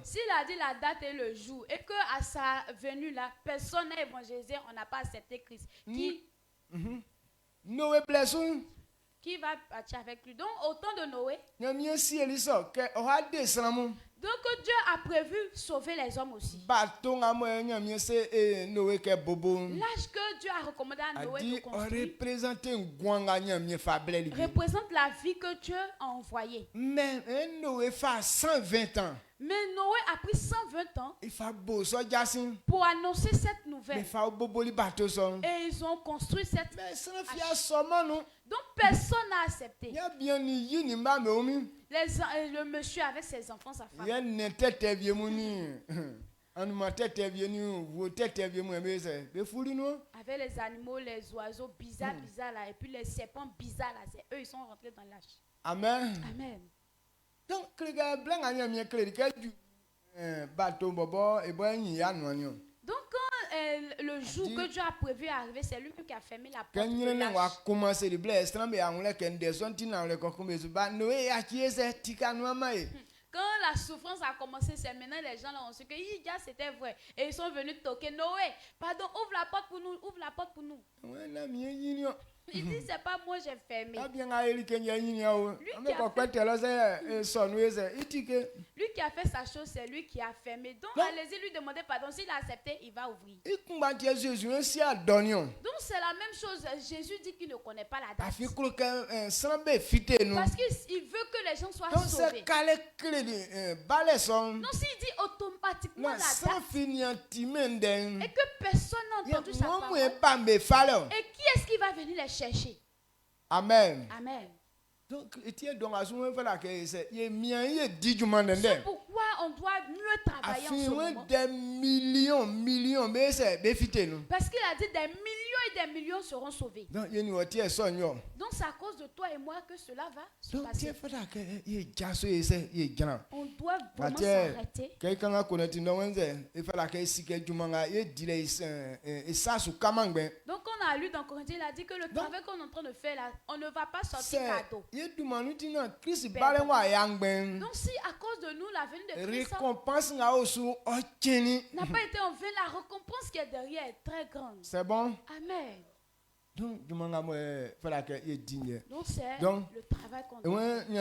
S'il a dit la date et le jour et que à sa venue là, personne n'a évangélisé, on n'a pas accepté Christ. Qui va partir avec lui? Donc au temps de Noé, Donc Dieu a prévu sauver les hommes aussi. L'âge que Dieu a recommandé à Noé de construire représente la vie que Dieu a envoyée. Mais Noé fait 120 ans. Mais Noé a pris 120 ans pour annoncer cette nouvelle. Et ils ont construit cette arche. Donc personne n'a accepté. Le monsieur avec ses enfants, sa femme. Avec les animaux, les oiseaux bizarres là, et puis les serpents bizarres là, c'est eux, ils sont rentrés dans l'arche. Amen. Amen. Donc, quand le jour que Dieu a prévu arriver, c'est lui qui a fermé la porte de l'arche. Quand la souffrance a commencé, c'est maintenant les gens là ont su que c'était vrai. Et ils sont venus toquer. Noé, pardon, ouvre la porte pour nous, ouvre la porte pour nous. Il dit, c'est pas moi, j'ai fermé. Lui qui a fait sa chose, c'est lui qui a fermé. Donc, allez-y lui demander pardon. S'il a accepté, il va ouvrir. Donc, c'est la même chose. Jésus dit qu'il ne connaît pas la date. Parce qu'il veut que les gens soient sauvés. Non, s'il dit automatiquement la date et que personne n'a entendu sa parole, et qui est-ce qui va venir les chercher? Amen. Amen. Donc, c'est pourquoi on doit mieux travailler en ce moment. Des millions. Parce qu'il a dit des millions et des millions seront sauvés. Donc c'est à cause de toi et moi que cela va se passer. On doit vraiment s'arrêter. Donc on a lu dans Corinthiens, il a dit que le travail qu'on est en train de faire là, on ne va pas sortir cadeau. Donc si à cause de nous la venue de Christ n'a pas été en vain, la récompense qui est derrière est très grande. C'est bon? Amen. Donc c'est le travail qu'on doit faire.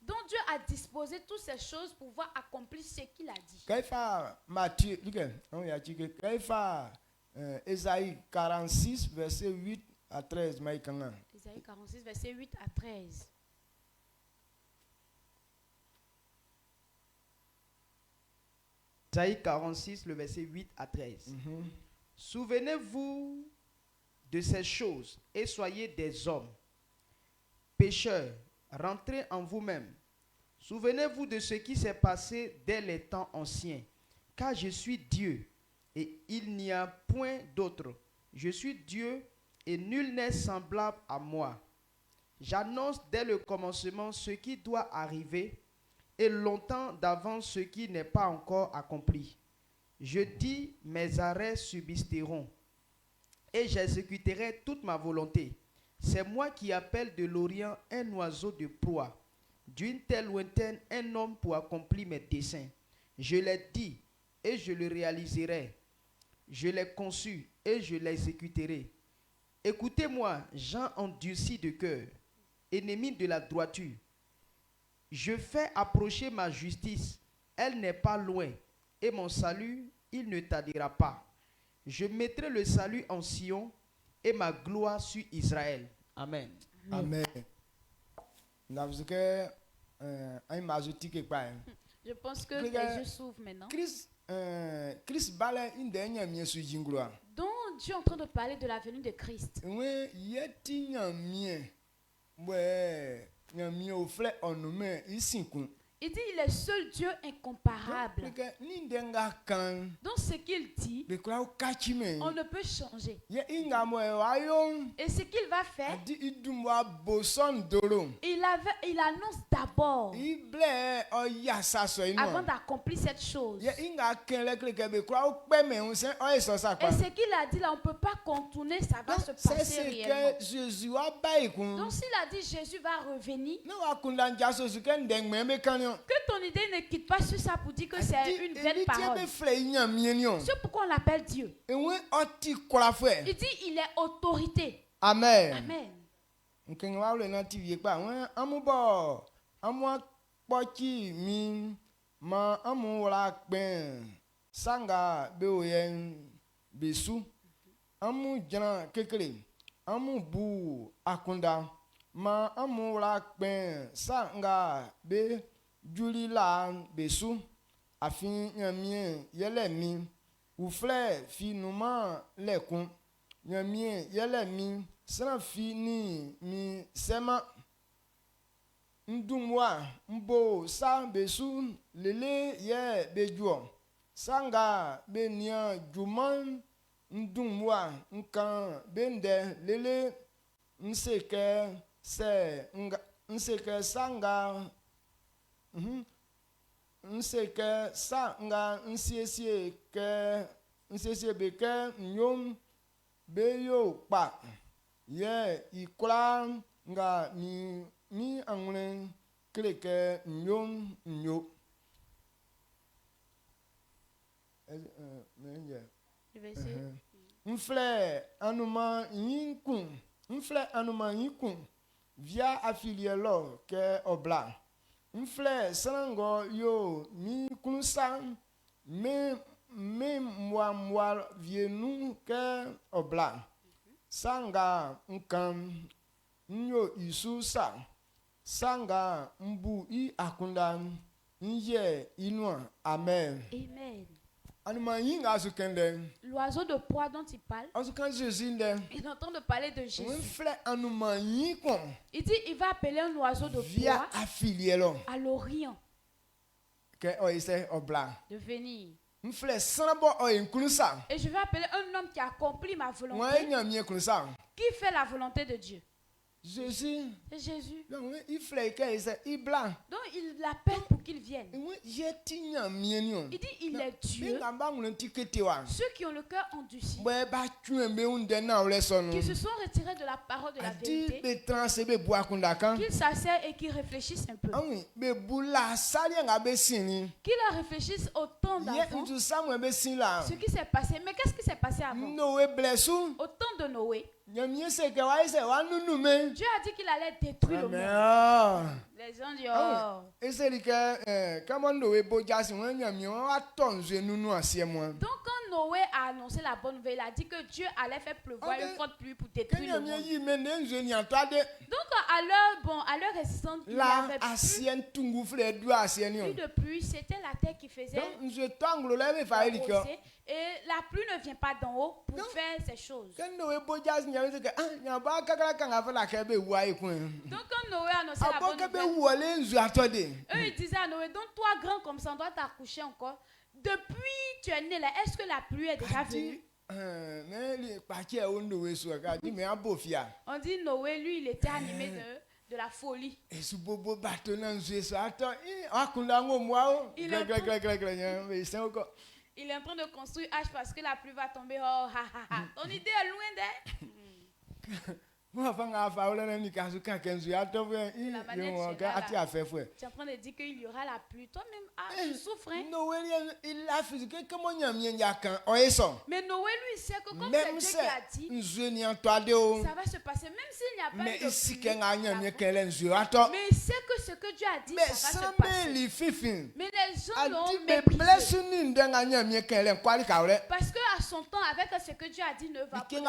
Donc Dieu a disposé toutes ces choses pour pouvoir accomplir ce qu'il a dit. Ésaïe 46, verset 8 à 13. Ésaïe 46, verset 8 à 13. Ésaïe 46, le verset 8 à 13. Souvenez-vous de ces choses et soyez des hommes. Pécheurs, rentrez en vous-même. Souvenez-vous de ce qui s'est passé dès les temps anciens. Car je suis Dieu et il n'y a point d'autre. Je suis Dieu et nul n'est semblable à moi. J'annonce dès le commencement ce qui doit arriver et longtemps d'avance ce qui n'est pas encore accompli. Je dis, mes arrêts subsisteront et j'exécuterai toute ma volonté. C'est moi qui appelle de l'Orient un oiseau de proie, d'une telle lointaine un homme pour accomplir mes desseins. Je l'ai dit et je le réaliserai. Je l'ai conçu et je l'exécuterai. Écoutez-moi, gens endurcis de cœur, ennemis de la droiture. Je fais approcher ma justice, elle n'est pas loin, et mon salut, il ne tardera pas. Je mettrai le salut en Sion et ma gloire sur Israël. Amen. Amen. Je pense que les yeux s'ouvrent maintenant. Donc Dieu est en train de parler de la venue de Christ. Il dit il est seul Dieu incomparable. Donc ce qu'il dit, on ne peut changer. Et ce qu'il va faire, il annonce d'abord avant d'accomplir cette chose. Et ce qu'il a dit là, on ne peut pas contourner, ça va se passer réellement. Donc s'il a dit Jésus va revenir, que ton idée ne quitte pas sur ça pour dire que c'est une belle parole. C'est pourquoi on l'appelle Dieu. Il dit il est autorité. Amen. Amen. nkeng wa le na TV pa won amubo amwa pochi mi ma amu wala pen sanga be oyen besu amu jana kekele amu bu akunda ma amu wala pen sanga be julila besu afin yamien yele mi ou fleur fi nouma lekun yamien yele mi sans fini mi sema ndumwa mbo sa besu lele ye bejuo sanga benia juman ndumwa nkan bende lele nseke sanga nseke sanga nsiesie beke nyom beyo pa ye ikula nga mi anglen kreke nyom nyo mfle anuma yinkun via affilié ke obla mfle sango yo mi kunsan me moi vienu ke obla sanga nkam nyo isusa sanga mbu I akunda nye inwa amen. Amen. L'oiseau de proie dont il parle, il est en train de parler de Jésus. Il dit il va appeler un oiseau de proie à l'Orient de venir. Et je vais appeler un homme qui accomplit ma volonté, qui fait la volonté de Dieu. Jésus. C'est Jésus. Donc il l'appelle pour qu'il vienne. Il dit il est Dieu. Ceux qui ont le cœur endurci, qui se sont retirés de la parole de la vérité, qu'ils s'asseyent et qu'ils réfléchissent un peu. Qu'ils réfléchissent au temps d'avant, ce qui s'est passé. Mais qu'est-ce qui s'est passé avant? Au temps de Noé, Dieu a dit qu'il allait détruire le monde. Les gens disent Donc quand Noé a annoncé la bonne nouvelle, il a dit que Dieu allait faire pleuvoir une forte pluie pour détruire le monde. Donc à leur résistance, il y avait plus de pluie, c'était la terre qui faisait. Et la pluie ne vient pas d'en haut pour faire ces choses. Donc quand Noé a annoncé la bonne nouvelle, eux ils disaient à Noé, donc toi grand comme ça, on doit t'accoucher encore. Depuis tu es né là, est-ce que la pluie est déjà venue? On dit Noé, lui, il était animé de la folie. Il est en train de construire H parce que la pluie va tomber. Oh, ha, ha, ha. Ton idée est loin d'elle. Tu es en train de dire qu'il y aura la pluie. Toi-même, tu souffres. Hein? Mais Noé, lui, sait que comme c'est Dieu qui a dit, ça va se passer. Même s'il n'y a pas de pluie. Mais il sait que ce que Dieu a dit, ça va se passer. Mais les gens l'ont méprisé. Parce qu'à son temps, avec ce que Dieu a dit, ne va pas. Eux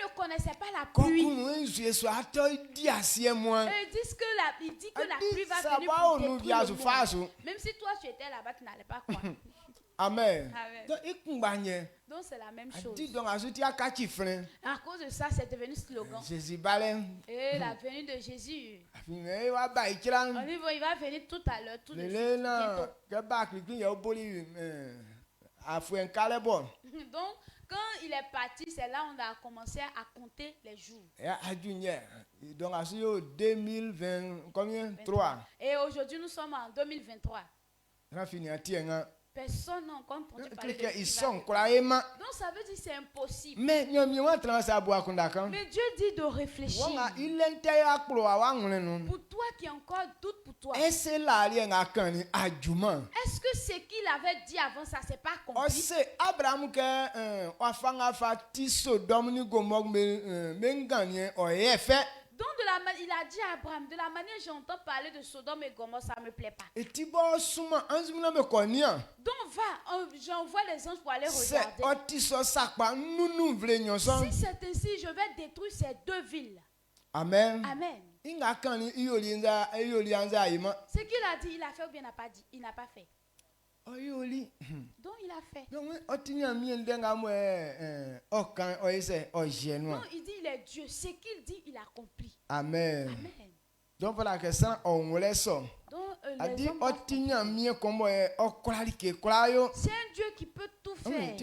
ne connaissaient pas la pluie. Eux disent que la pluie va venir pour détruire le monde. Même si toi tu étais là-bas, tu n'allais pas croire. Amen. Donc c'est la même chose. À cause de ça, c'est devenu slogan. Et la venue de Jésus. Il va venir tout à l'heure, tout de suite. Donc quand il est parti, c'est là on a commencé à compter les jours. Donc, c'est 2023. Et aujourd'hui, nous sommes en 2023. Personne n'a encore entendu parler de ça. Donc, ça veut dire que c'est impossible. Mais Dieu dit de réfléchir. Pour toi qui as encore doute pour toi. Est-ce que ce qu'il il avait dit avant ça, c'est pas accompli. C'est Abraham que afanga fati Sodome ni Gomorrhe me gagné fait. Donc il a dit à Abraham, de la manière dont j'entends parler de Sodome et Gomorrhe, ça me plaît pas. Et Tibor souma anzumina me konia. Donc va, j'envoie les anges pour aller regarder. Si c'est ainsi, je vais détruire ces deux villes. Amen. Amen. Ce qu'il a dit, il a fait ou bien il n'a pas dit, il n'a pas fait. Donc il a fait. Non, il dit il est Dieu. Ce qu'il dit, il accomplit. Amen. Amen. Donc voilà que ça on laisse. C'est un Dieu qui peut tout faire.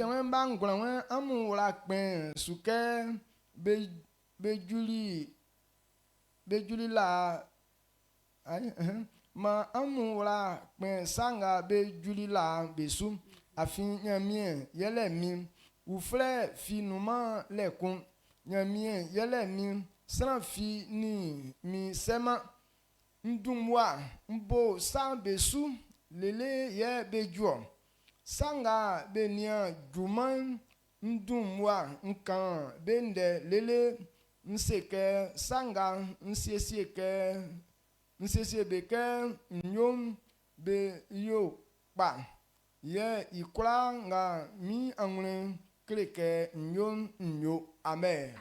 Ma amula pen sanga be julila besu afin nyamien yele mi ou frère finuma lekun nyamien yele mi san fi ni mi sema ndumwa mbo san besu lele ye bejuo sanga benia juman ndumwa nkan bende lele nseke sanga nsiesieke nsese beke nyom be yo pa ye ikula nga mi angle kreke nyom nyo amen.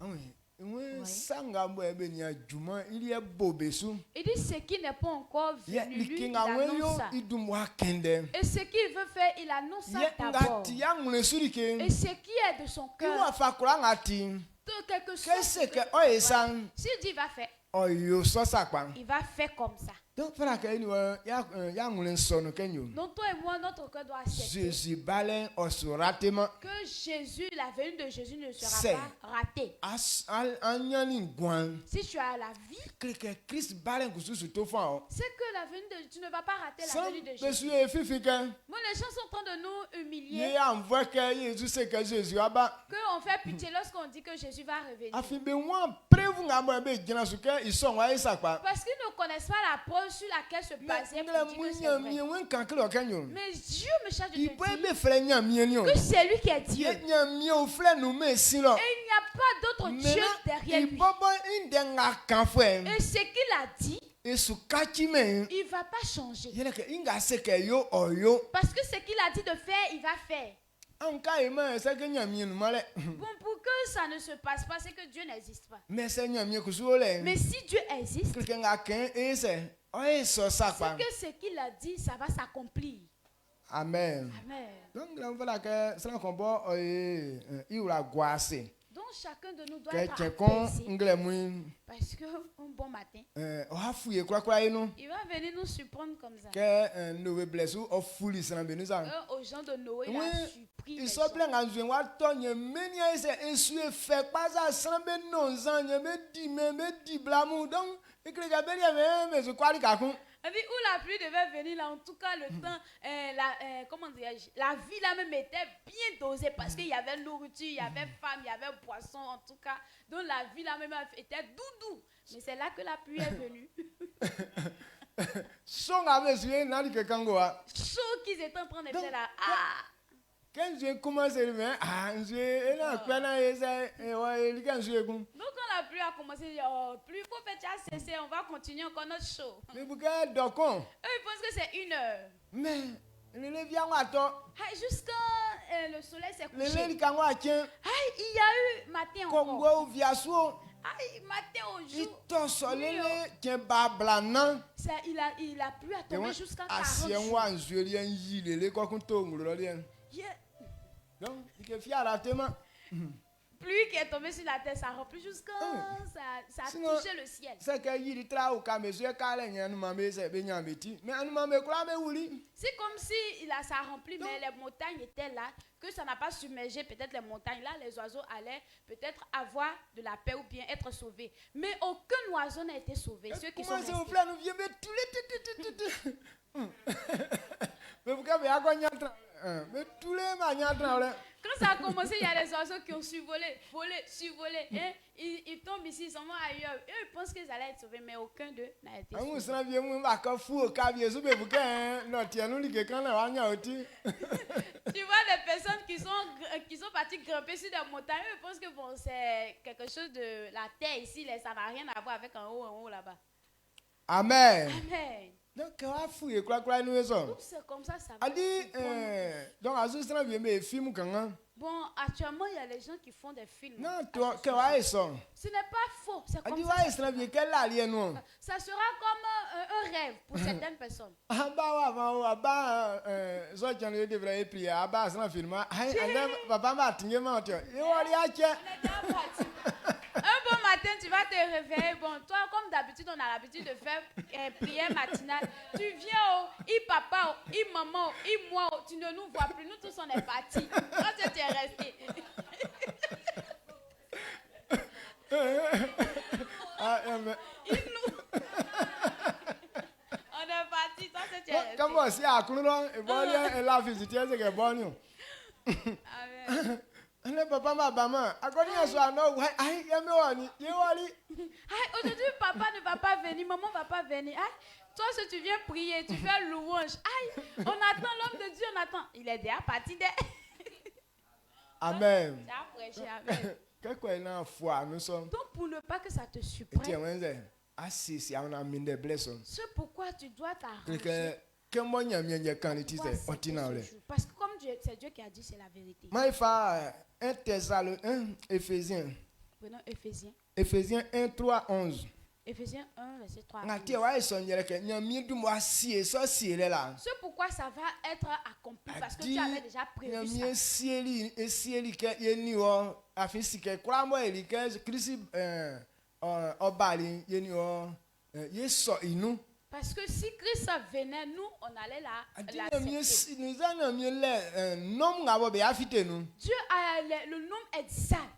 Amen. Sanga bo ebe ni adjuma il y a bobesu. Il dit ce qui n'est pas encore venu lui il annonce ça. Et ce qu'il veut faire il annonce ça d'abord. Et ce qui est de son cœur. Quelque chose. S'il dit il va faire. Il va faire comme ça. Donc voilà que donc toi et moi notre cœur doit accepter que Jésus, la venue de Jésus ne sera pas ratée. Si tu as la vie, c'est que la venue de tu ne vas pas rater la venue de Jésus. Bon, les gens sont en train de nous humilier. Que on fait pitié lorsqu'on dit que Jésus va revenir. Parce qu'ils ne connaissent pas la preuve sur laquelle se baser pour dire que c'est vrai. Mais Dieu me charge de te dire que c'est lui qui est Dieu. Et il n'y a pas d'autre Dieu derrière lui. Et ce qu'il a dit, il ne va pas changer. Parce que ce qu'il a dit de faire, il va faire. Bon, pour que ça ne se passe pas, c'est que Dieu n'existe pas. Mais si Dieu existe, c'est que ce qu'il a dit, ça va s'accomplir. Amen. Donc chacun de nous doit être apaisé. Parce que un bon matin, il va venir nous surprendre comme ça. Aux gens de Noé, il a surpris les gens. Et puis où la pluie devait venir là, en tout cas le temps, comment dirais-je, la vie là même était bien dosée parce qu'il y avait nourriture, il y avait femme, il y avait poisson en tout cas. Donc la vie là même était doudou. Mais c'est là que la pluie est venue. Chaud qu'ils étaient en train de faire là. Quand j'ai commencé, donc quand la pluie a commencé, pluie, faut faire cesser, on va continuer encore notre show. Mais eux, ils pensent que c'est 1 heure. Mais jusqu'à le soleil s'est couché. Il y a eu matin encore. Matin au jour. Il a plu à tomber jusqu'à 40 jours. Donc, il est fier à la pluie qui est tombée sur la terre, ça remplit jusqu'à ça a touché le ciel. C'est comme si ça a rempli, mais les montagnes étaient là, que ça n'a pas submergé peut-être les montagnes. Là, les oiseaux allaient peut-être avoir de la paix ou bien être sauvés. Mais aucun oiseau n'a été sauvé. Ceux qui sont restés. Quand Quand ça a commencé, il y a des oiseaux qui ont survolé, survolé. Et ils tombent ici, ils s'en vont ailleurs. Eux, ils pensent qu'ils allaient être sauvés, mais aucun d'eux n'a été sauvé. Tu vois des personnes qui sont parties grimper sur des montagnes, eux, ils pensent que bon, c'est quelque chose de la terre ici, ça n'a rien à voir avec en haut là-bas. Amen. Amen. Donc, c'est comme ça va. Bon, actuellement, il y a les gens qui font des films. Non, ce n'est pas faux. C'est comme ça. Ça sera comme un rêve pour certaines personnes. Un bon matin, tu vas te réveiller. Bon, toi, comme d'habitude, on a l'habitude de faire prière matinale. Tu viens, papa, maman, moi, tu ne nous vois plus. Nous tous, on est partis. Quand tu es resté. On est partis. Toi, tu es resté. Comment c'est à Kounon et bon, elle a visité, c'est que bon. Amen. Papa, ma maman, aujourd'hui, papa ne va pas venir, maman ne va pas venir. Toi, si tu viens prier, tu fais louange. On attend l'homme de Dieu, on attend. Il est déjà parti. Amen. Amen. Donc, pour ne pas que ça te surprenne, c'est pourquoi tu dois t'arranger. Parce que comme c'est Dieu qui a dit, c'est la vérité. Prenons Éphésiens. Éphésiens 1, 3, 11. Éphésiens 1, verset 3. C'est pourquoi ça va être accompli. Parce que tu avais déjà prévu ça. Parce que si Christ venait, nous, on allait l'accepter. Dieu a le nom exact.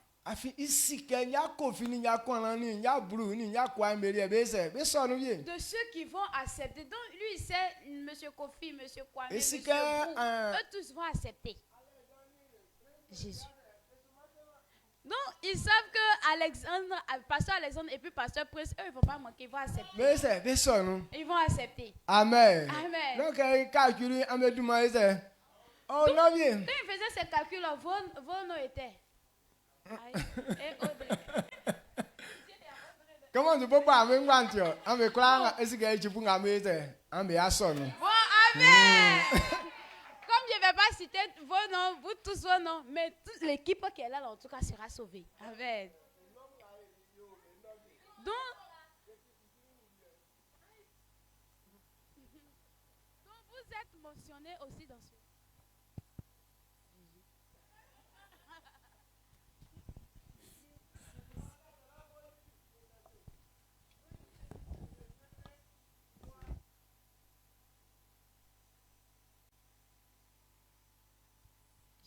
De ceux qui vont accepter. Donc lui, c'est Monsieur Kofi, Monsieur Kwame, Monsieur Bou. Eux tous vont accepter. Jésus. Donc, ils savent que Alexandre, pasteur Alexandre et puis pasteur Prince, eux, ils ne vont pas manquer, ils vont accepter. Ils vont accepter. Amen. Amen. Donc, ils calculent, quand ils faisaient ces calculs, vos noms étaient. Comment tu peux pas me mentir? Amen. Comme je ne vais pas citer vos noms, vous tous vos noms, mais toute l'équipe qui est là, en tout cas, sera sauvée. Amen. Donc vous êtes mentionnés aussi dans ce.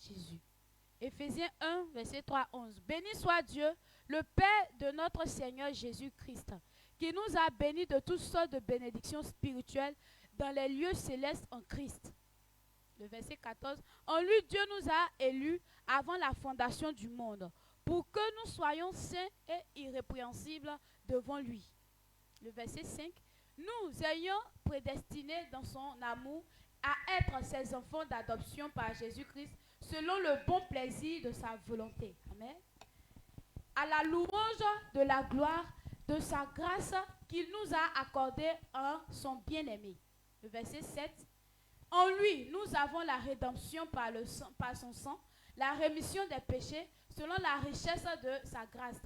Jésus. Éphésiens 1, verset 3 à 11. Béni soit Dieu, le Père de notre Seigneur Jésus-Christ, qui nous a bénis de toutes sortes de bénédictions spirituelles dans les lieux célestes en Christ. Le verset 14. En lui, Dieu nous a élus avant la fondation du monde, pour que nous soyons saints et irrépréhensibles devant lui. Le verset 5. Nous ayons prédestinés dans son amour à être ses enfants d'adoption par Jésus-Christ, selon le bon plaisir de sa volonté. Amen. À la louange de la gloire de sa grâce qu'il nous a accordée en son bien-aimé. Le verset 7. En lui, nous avons la rédemption par son sang, la rémission des péchés, selon la richesse de sa grâce.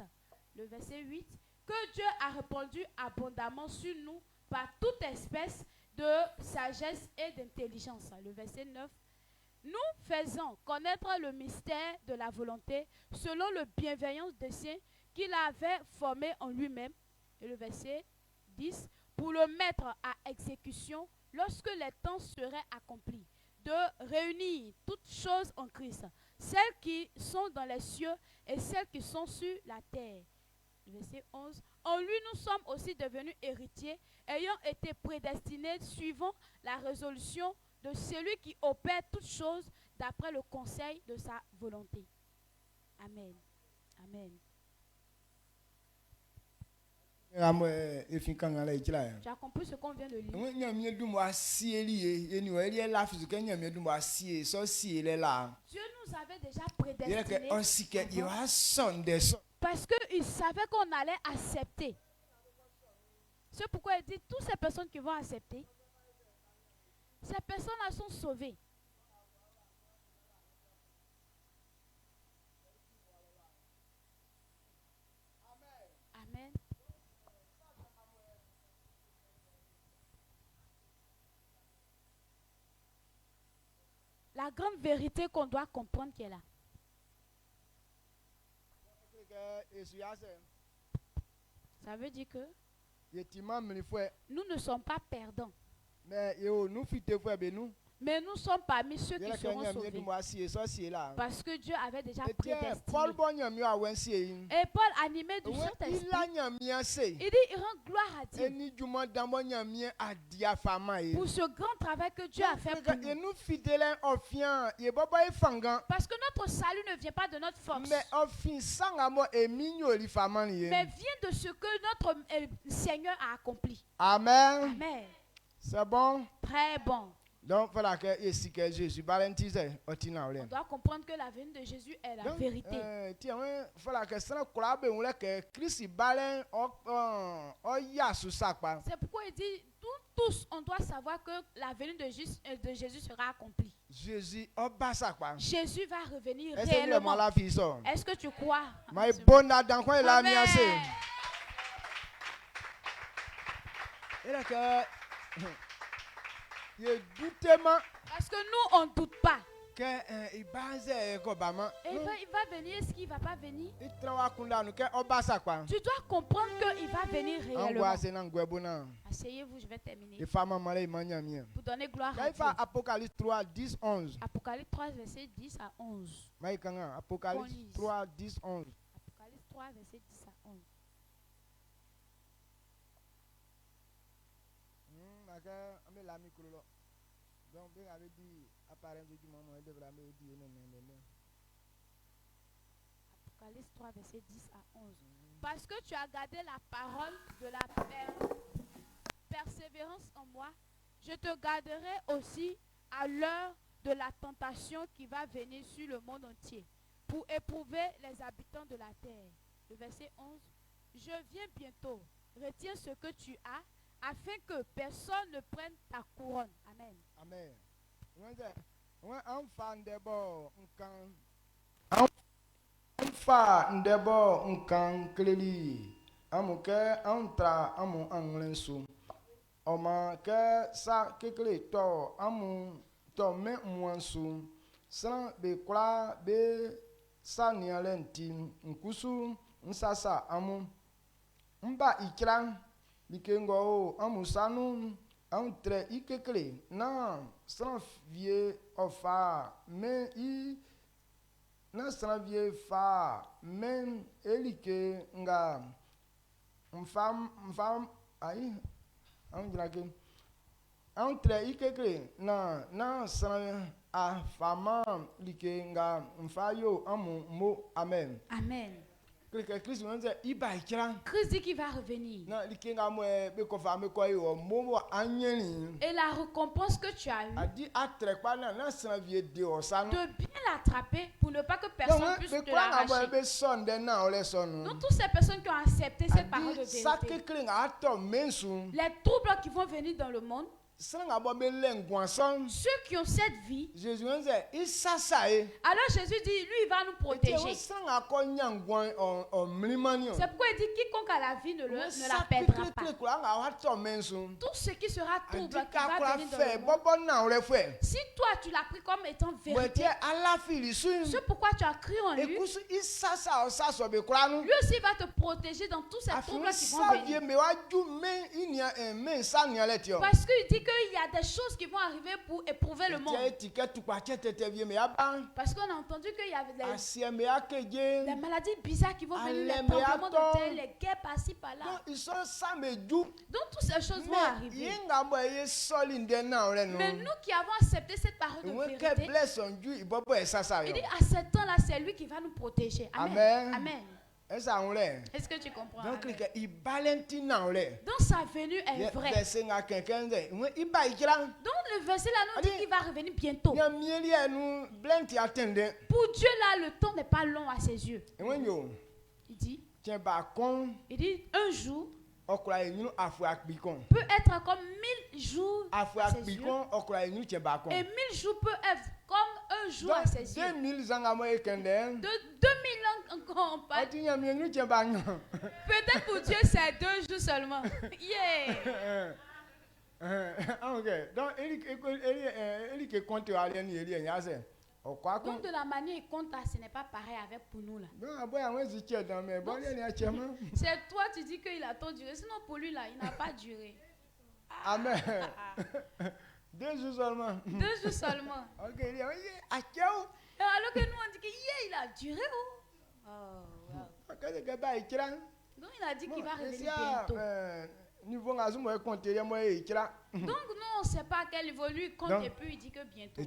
Le verset 8. Que Dieu a répandu abondamment sur nous par toute espèce de sagesse et d'intelligence. Le verset 9. Nous faisons connaître le mystère de la volonté selon le bienveillance des siens qu'il avait formé en lui-même. Et le verset 10. Pour le mettre à exécution lorsque les temps seraient accomplis, de réunir toutes choses en Christ, celles qui sont dans les cieux et celles qui sont sur la terre. Le verset 11. En lui, nous sommes aussi devenus héritiers, ayant été prédestinés suivant la résolution de celui qui opère toutes choses d'après le conseil de sa volonté. Amen. Amen. Tu as compris ce qu'on vient de lire? Dieu nous avait déjà prédestinés parce qu'il savait qu'on allait accepter. C'est pourquoi il dit toutes ces personnes qui vont accepter, ces personnes-là sont sauvées. Amen. La grande vérité qu'on doit comprendre qui est là. Ça veut dire que nous ne sommes pas perdants. Mais nous sommes parmi ceux qui seront sauvés. Parce que Dieu avait déjà prédestiné. Et Paul, animé du Saint-Esprit, il dit, il rend gloire à Dieu pour ce grand travail que Dieu a fait pour nous. Parce que notre salut ne vient pas de notre force, mais vient de ce que notre Seigneur a accompli. Amen. Amen. C'est bon? Très bon. Donc voilà que Jésus on doit comprendre que la venue de Jésus est la vérité. C'est pourquoi il dit tous on doit savoir que la venue de Jésus sera accomplie. Jésus va revenir réellement. Est-ce que tu crois? Parce que nous, on ne doute pas. Il va venir, est-ce qu'il ne va pas venir? Tu dois comprendre qu'il va venir réellement. Asseyez-vous, je vais terminer. Pour donner gloire à Dieu. Apocalypse 3, 10, 11. Apocalypse 3, verset 10 à 11. Apocalypse 3, 10, 11. Apocalypse 3, verset 10 à 11. Apocalypse 3, verset 10 à 11. Parce que tu as gardé la parole de la persévérance en moi, je te garderai aussi à l'heure de la tentation qui va venir sur le monde entier pour éprouver les habitants de la terre. Le verset 11. Je viens bientôt. Retiens ce que tu as afin que personne ne prenne ta couronne. Amen. Amen. Bikengo amusanu entre ikekele na sanvie ofa men I na sanvie fa men elike nga mfam ai andrake entre ikekele na san a fama like nga mfayo amu mo. Amen. Amen. Christ dit qu'il va revenir. Et la récompense que tu as eue, de bien l'attraper pour ne pas que personne puisse te l'arracher. Donc toutes ces personnes qui ont accepté cette parole de vérité, les troubles qui vont venir dans le monde, ceux qui ont cette vie, alors Jésus dit, lui il va nous protéger. C'est pourquoi il dit quiconque a la vie ne la perdra pas. Tout ce qui sera trouble qui va venir dans le monde, si toi tu l'as pris comme étant vérité, c'est pourquoi tu as cru en lui, lui aussi va te protéger dans tous ces troubles qui vont venir. Parce qu'il dit que qu'il y a des choses qui vont arriver pour éprouver le monde. Parce qu'on a entendu qu'il y avait des maladies bizarres qui vont venir, les tremblements de terre, les guerres par-ci par-là. Donc toutes ces choses vont arriver. Mais nous qui avons accepté cette parole de vérité, il dit à ce temps-là, c'est lui qui va nous protéger. Amen. Amen. Est-ce que tu comprends? Donc sa venue est vraie. Donc le verset là nous dit qu'il va revenir bientôt. Pour Dieu là, le temps n'est pas long à ses yeux. Il dit un jour peut être comme 1000 jours à ses yeux. Et 1000 jours peut être comme un jour à ses yeux. 2000 ans encore on parle. Peut-être pour Dieu c'est 2 jours seulement. Yeah. Donc de la manière il compte là, ce n'est pas pareil avec pour nous là. C'est toi tu dis qu'il a trop duré, sinon pour lui là il n'a pas duré. Amen. 2 jours seulement. 2 jours seulement. Ok. Alors que nous on dit que il a duré. Donc il a dit qu'il va revenir bientôt. Donc nous on ne sait pas à quel niveau lui compte et puis il dit que bientôt.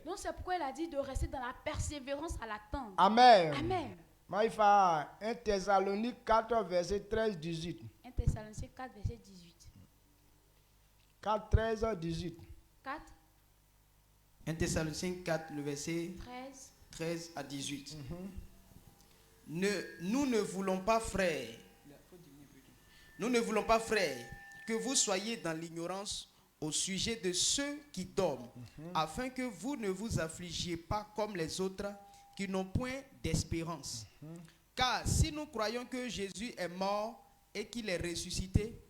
Donc c'est pourquoi il a dit de rester dans la persévérance à l'attente. Amen. Amen. 1 Thessaloniciens 4 verset 13-18. 1 Thessaloniciens 4 verset 18. 4, 13, 18. 4. 1 Thessaloniciens 4, le verset 13 à 18. Nous ne voulons pas, frères, que vous soyez dans l'ignorance au sujet de ceux qui dorment, afin que vous ne vous affligiez pas comme les autres qui n'ont point d'espérance. Car si nous croyons que Jésus est mort et qu'il est ressuscité,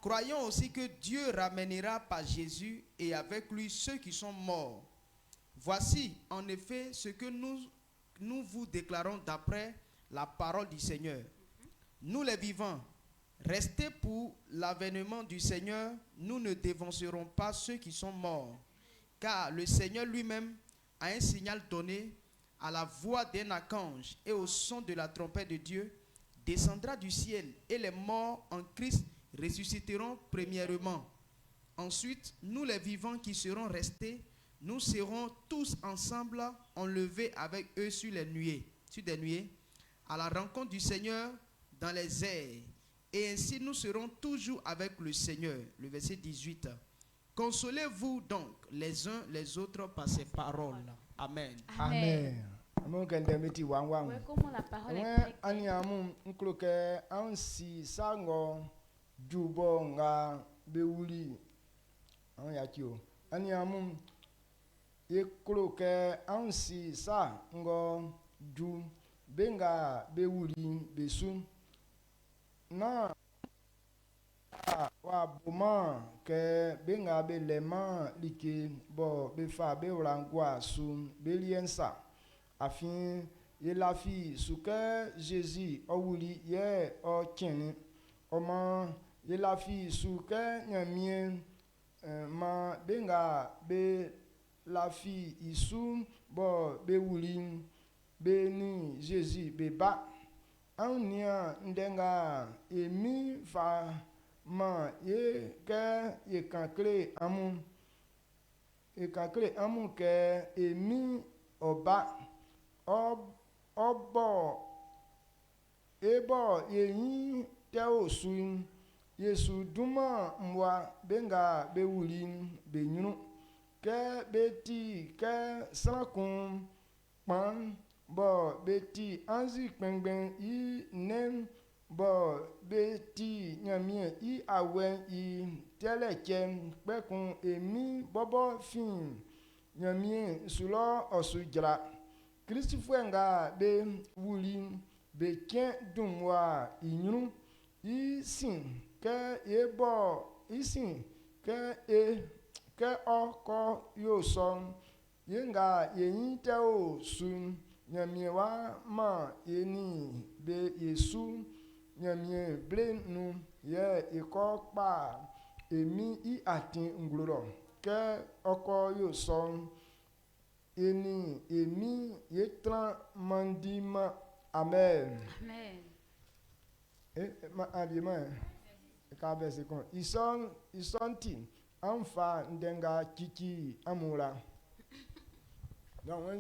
croyons aussi que Dieu ramènera par Jésus et avec lui ceux qui sont morts. Voici en effet ce que nous vous déclarons d'après la parole du Seigneur. Nous les vivants, restés pour l'avènement du Seigneur, nous ne dévancerons pas ceux qui sont morts. Car le Seigneur lui-même a un signal donné à la voix d'un archange et au son de la trompette de Dieu, descendra du ciel et les morts en Christ ressusciteront premièrement. Ensuite, nous les vivants qui serons restés, nous serons tous ensemble enlevés avec eux sur des nuées, à la rencontre du Seigneur dans les airs. Et ainsi nous serons toujours avec le Seigneur. Le verset 18. Consolez-vous donc les uns les autres par ces paroles. Amen. Amen. Comment la parole est na wa boma ke benga belema like bo be fa be rangwa su beliensa afin ye la fi suke Jésus owuli ye o kini omo ye la fi suke nyamie ma benga be la fi isu bo be wuli be ni Jésus be ba Ania ndenga emi fa ma ye ke ye kankle amu ke emi oba obo ebo yeyin te osu Yesu duma mwa benga be wuli be nyunu ke beti ke sankun pan bo beti anzi kpengben I nem bo beti nyamie I awen I telechen pekun emi bobo fin nyamie sulo osujra Christopher be wuli be ken dumwa inyunu isin ke ebo isin ke ke oko yo son yenga yeyin te o sun nyamiewa ma yeni be Yesu nyamie blenu ye ikokpa emi I atin nguloro ke oko yo son eni emi yetran mandima amen. Amen. Ma adima ka verse kon isonti amfa ndenga kiki amura. Donc, il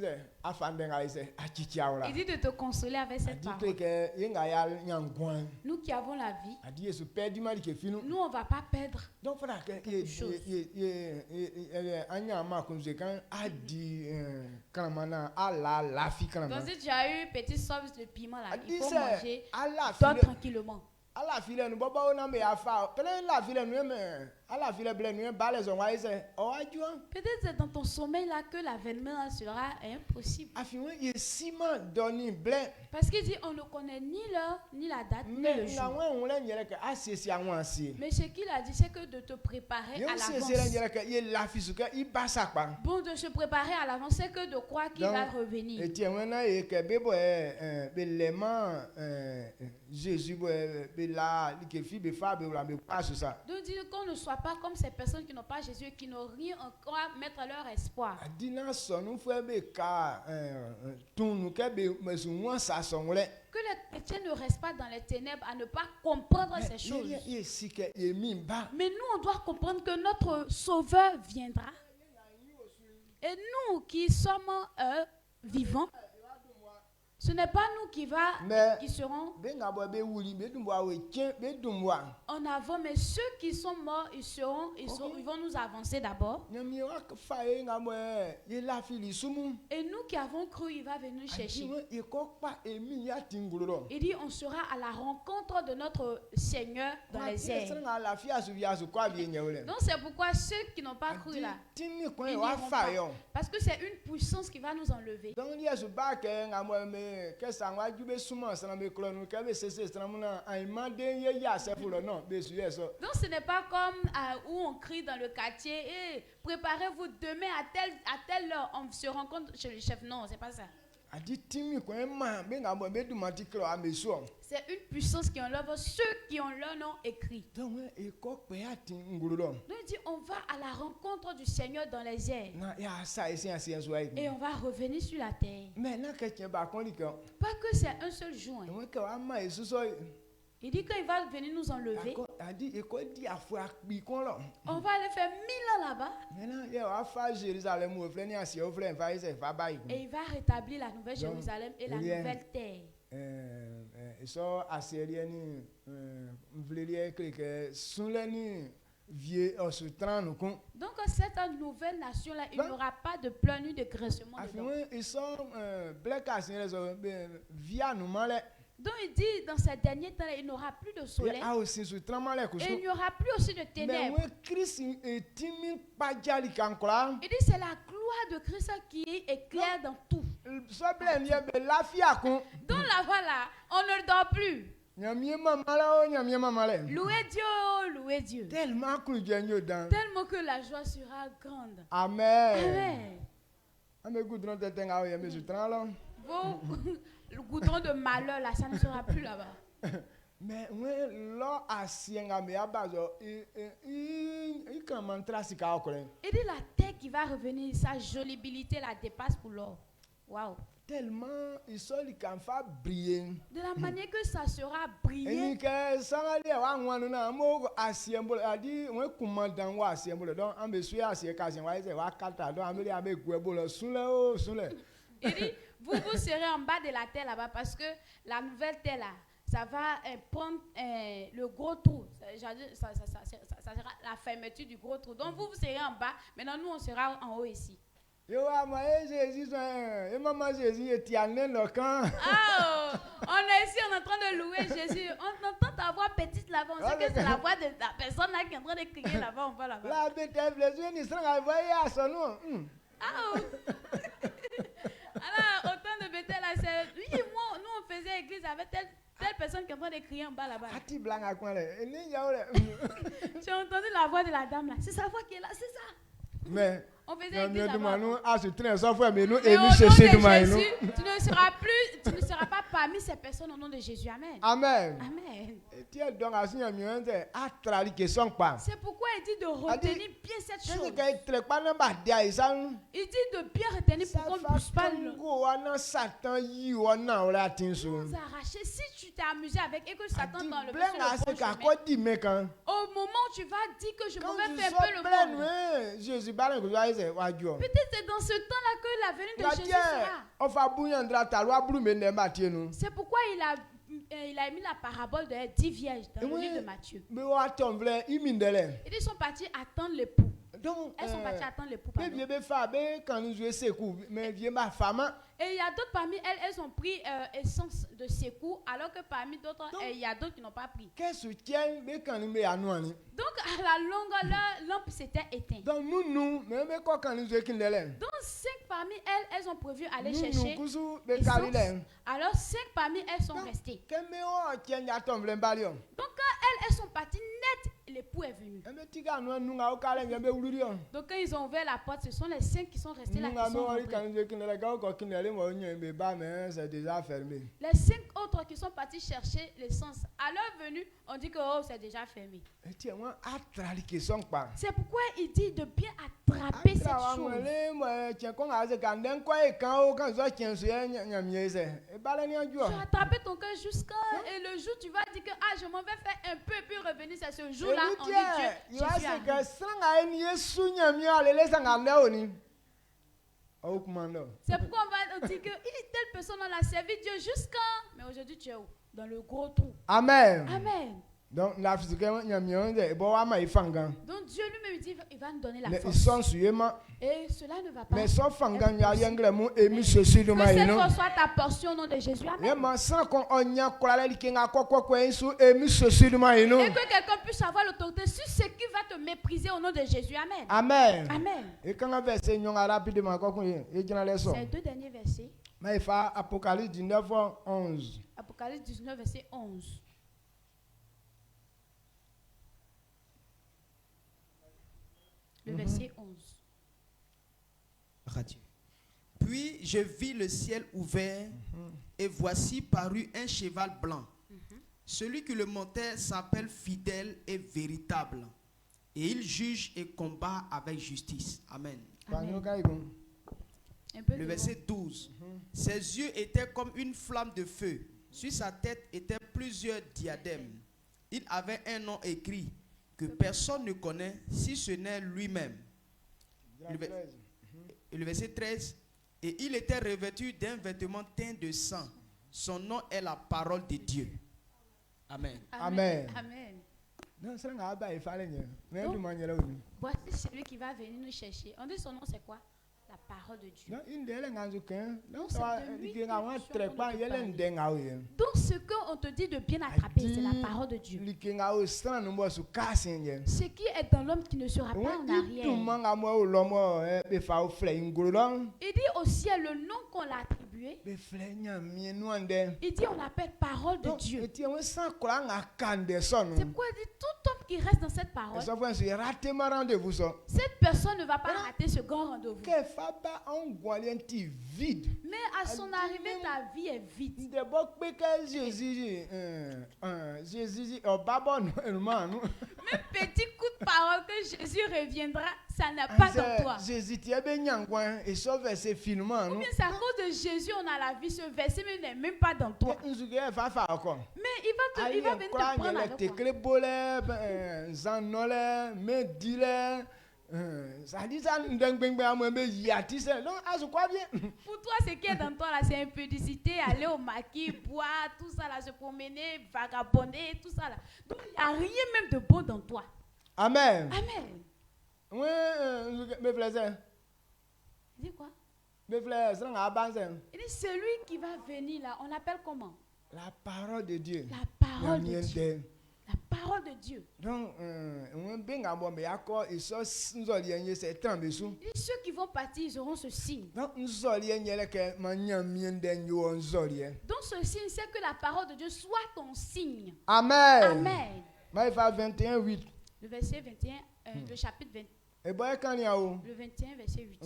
dit de te consoler avec cette parole. Nous qui avons la vie, nous on ne va pas perdre quelque chose. Donc si tu as eu petite sauce de piment là, il faut manger, dors tranquillement. Peut-être c'est dans ton sommeil là que l'avènement sera impossible. Parce qu'il dit on ne connaît ni l'heure, ni la date, ni le jour. Mais ce qu'il a dit, c'est que de te préparer à l'avance. Bon, de se préparer à l'avance, c'est que de croire qu'il va revenir. Donc dit qu'on ne soit pas comme ces personnes qui n'ont pas Jésus et qui n'ont rien encore à mettre leur espoir. Que les chrétiens ne restent pas dans les ténèbres à ne pas comprendre ces choses. Mais nous, on doit comprendre que notre Sauveur viendra. Et nous qui sommes vivants, ce n'est pas nous qui serons en avant, mais ceux qui sont morts, ils vont nous avancer d'abord. Et nous qui avons cru, il va venir chercher. Il dit, on sera à la rencontre de notre Seigneur dans les airs. Donc c'est pourquoi ceux qui n'ont pas cru là, ils n'iront pas. Parce que c'est une puissance qui va nous enlever. Donc ce n'est pas comme où on crie dans le quartier, hey, préparez-vous demain à telle heure, on se rencontre chez le chef. Non, c'est pas ça. C'est une puissance qui enlève ceux qui ont leur nom écrit. Donc il dit on va à la rencontre du Seigneur dans les airs. Et on va revenir sur la terre. Pas que c'est un seul jour. Il dit qu'il va venir nous enlever. On va aller faire 1000 ans là-bas. Et il va rétablir la nouvelle Jérusalem et la nouvelle terre. Donc cette nouvelle nation là, il n'y aura pas de pleurs ni de grincement dedans. Donc il dit dans ces derniers temps il n'y aura plus de soleil et il n'y aura plus aussi de ténèbres. Il dit c'est la gloire de Christ qui éclaire dans tout. Donc là voilà, on ne dort plus. Louez Dieu, louez Dieu. Tellement que la joie sera grande. Amen. Le goudron de malheur là, ça ne sera plus là-bas. Mais il dit la terre qui va revenir, sa jolibilité la dépasse pour l'or. Waouh. Tellement il can faire briller. De la manière que ça sera briller. Il dit vous serez en bas de la terre là-bas parce que la nouvelle terre là, ça va prendre le gros trou. Ça sera la fermeture du gros trou. Donc vous serez en bas. Maintenant nous on sera en haut ici. On est ici, on est en train de louer Jésus. On entend ta voix petite là-bas. On sait que c'est la voix de la personne là qui est en train de crier là-bas. On va là-bas. Alors, autant de Bethel là, c'est. Oui, moi, nous on faisait église avec telle personne qui est en train de crier en bas là-bas. J'ai entendu la voix de la dame là. C'est sa voix qui est là, c'est ça. Mais On faisait église là-bas. Mais aujourd'hui, tu ne seras pas parmi ces personnes au nom de Jésus. Amen. Amen. Amen. C'est pourquoi il dit de retenir bien cette chose. Il dit de bien retenir pour qu'on ne puisse pas nous arracher. Si tu t'es amusé avec et que Satan t'a enlevé sur le bon chemin, au moment où tu vas dire que je m'en vais faire un peu le monde, peut-être c'est dans ce temps-là que la venue de Jésus sera. C'est pourquoi il a mis la parabole de 10 vierges dans le livre de Matthieu. Ils sont partis attendre l'époux. Elles sont parties attendre l'époux. Et il y a d'autres parmi elles, elles ont pris essence de secours, alors que parmi d'autres, il y a d'autres qui n'ont pas pris. Donc à la longue, leur lampe s'était éteinte. Donc 5 parmi elles, elles ont prévu aller chercher essence. Alors 5 parmi elles sont restées. Donc quand elles sont parties net, l'époux est venu. Donc quand ils ont ouvert la porte, ce sont les 5 qui sont restés là qui sont rentrés. Les 5 autres qui sont partis chercher l'essence, à leur venue, on dit que c'est déjà fermé. C'est pourquoi il dit de bien attraper cette chose. Tu as attrapé ton cœur jusqu'à et le jour tu vas dire que je m'en vais faire un peu et puis revenir, c'est ce jour-là on dit Dieu, c'est pourquoi on va dire que telle personne on a servi Dieu jusqu'à, mais aujourd'hui tu es où? Dans le gros trou. Amen. Amen. Donc Dieu lui-même dit il va nous donner la force. Et cela ne va pas. Mais que cette force soit ta portion au nom de Jésus. Amen. Et que quelqu'un puisse avoir l'autorité sur ce qui va te mépriser au nom de Jésus. Amen. Amen. Amen. Et ces 2 derniers versets. Apocalypse 19, 11. Apocalypse 19, verset 11. Le verset 11. Radio. Puis je vis le ciel ouvert et voici parut un cheval blanc. Celui qui le montait s'appelle fidèle et véritable. Et il juge et combat avec justice. Amen. Amen. Le verset 12. Ses yeux étaient comme une flamme de feu. Sur sa tête étaient plusieurs diadèmes. Il avait un nom écrit que personne ne connaît si ce n'est lui-même. Le verset 13. Et il était revêtu d'un vêtement teint de sang. Son nom est la parole de Dieu. Amen. Amen. Amen. Donc, voici celui qui va venir nous chercher. On dit son nom c'est quoi? La parole de Dieu. Donc ce qu'on te dit de bien attraper, c'est la parole de Dieu. Ce qui est dans l'homme qui ne sera pas en arrière. Il dit au ciel le nom qu'on l'a attribué. Il dit on l'appelle parole de Dieu. C'est pourquoi il dit tout homme qui reste dans cette parole, cette personne ne va pas rater ce grand rendez-vous. Mais à son arrivée, ta vie est vide. Même petit coup de parole que Jésus reviendra, ça n'a pas dans toi. Ou bien c'est à cause de Jésus on a la vie, ce verset mais n'est même pas dans toi. Mais il va venir te prendre avec pour toi, ce qui est dans toi là, c'est impudicité, aller au maquis, boire, tout ça là, se promener, vagabonder, tout ça là. Donc il n'y a rien même de bon dans toi. Amen. Amen. Oui, mes frères. Il dit quoi? Mes frères, il dit celui qui va venir là, on l'appelle comment? La parole de Dieu. La parole de Dieu. La parole de Dieu. Donc, ceux qui vont partir, ils auront ce signe. Donc ce signe, c'est que la parole de Dieu soit ton signe. Amen. Amen. Matthieu 21, 8. Le verset 21, le chapitre Le 21, verset 8.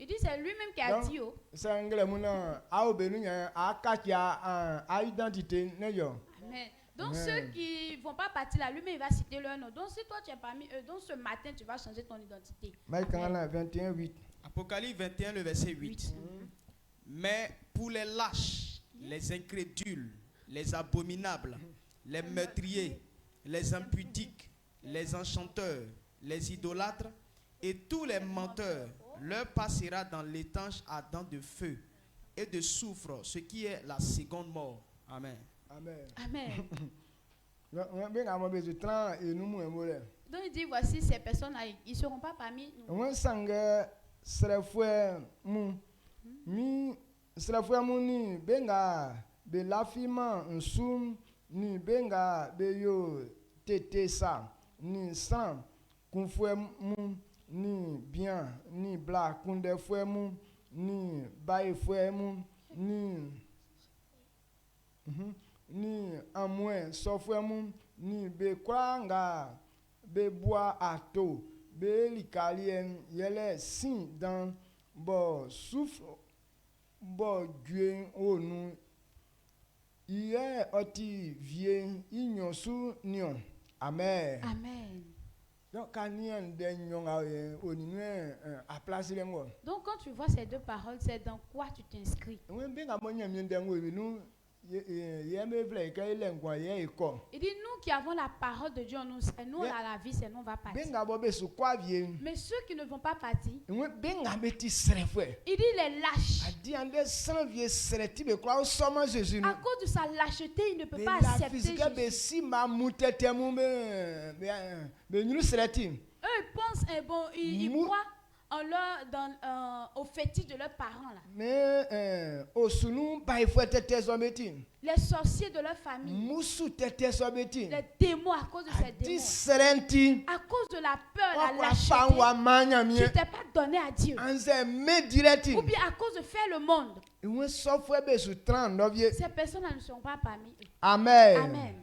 Il dit c'est lui-même qui a dit. Amen. Donc ceux qui ne vont pas partir là, lui-même il va citer leur nom. Donc si toi tu es parmi eux, donc ce matin tu vas changer ton identité. Apocalypse 21, le verset 8. Mais pour les lâches, les incrédules, les abominables, les meurtriers, les impudiques, les enchanteurs, les idolâtres et tous les menteurs, leur passera dans l'étanche ardent de feu et de soufre, ce qui est la seconde mort. Amen. Amen. Amen. Donc il dit voici ces personnes ils ne seront pas parmi nous. Ni benga be lafima nsum ni benga be yo tetesa ni san kunfue mu ni bien ni bla kunde fue mu ni bae fue mu ni amwe so fue mu ni be kwanga be bois ato be likalien yele sin dans bo souffle bo Dieu onu iye oti vie inyosu nion. Amen. Amen. Donc quand tu vois ces deux paroles, c'est dans quoi tu t'inscris. Il dit nous qui avons la parole de Dieu en nous, c'est nous à la vie, c'est nous on va partir. Mais ceux qui ne vont pas partir, il dit les lâches. À cause de sa lâcheté, il ne peut pas accepter Jésus. Eux ils pensent, ils croient en au fétiche de leurs parents là. Les sorciers de leur famille. Les démons à cause de ces démons. À cause de la peur, la lâcheté. Tu t'es pas donné à Dieu. Ou bien à cause de faire le monde. Ces personnes ne sont pas parmi eux. Amen. Amen.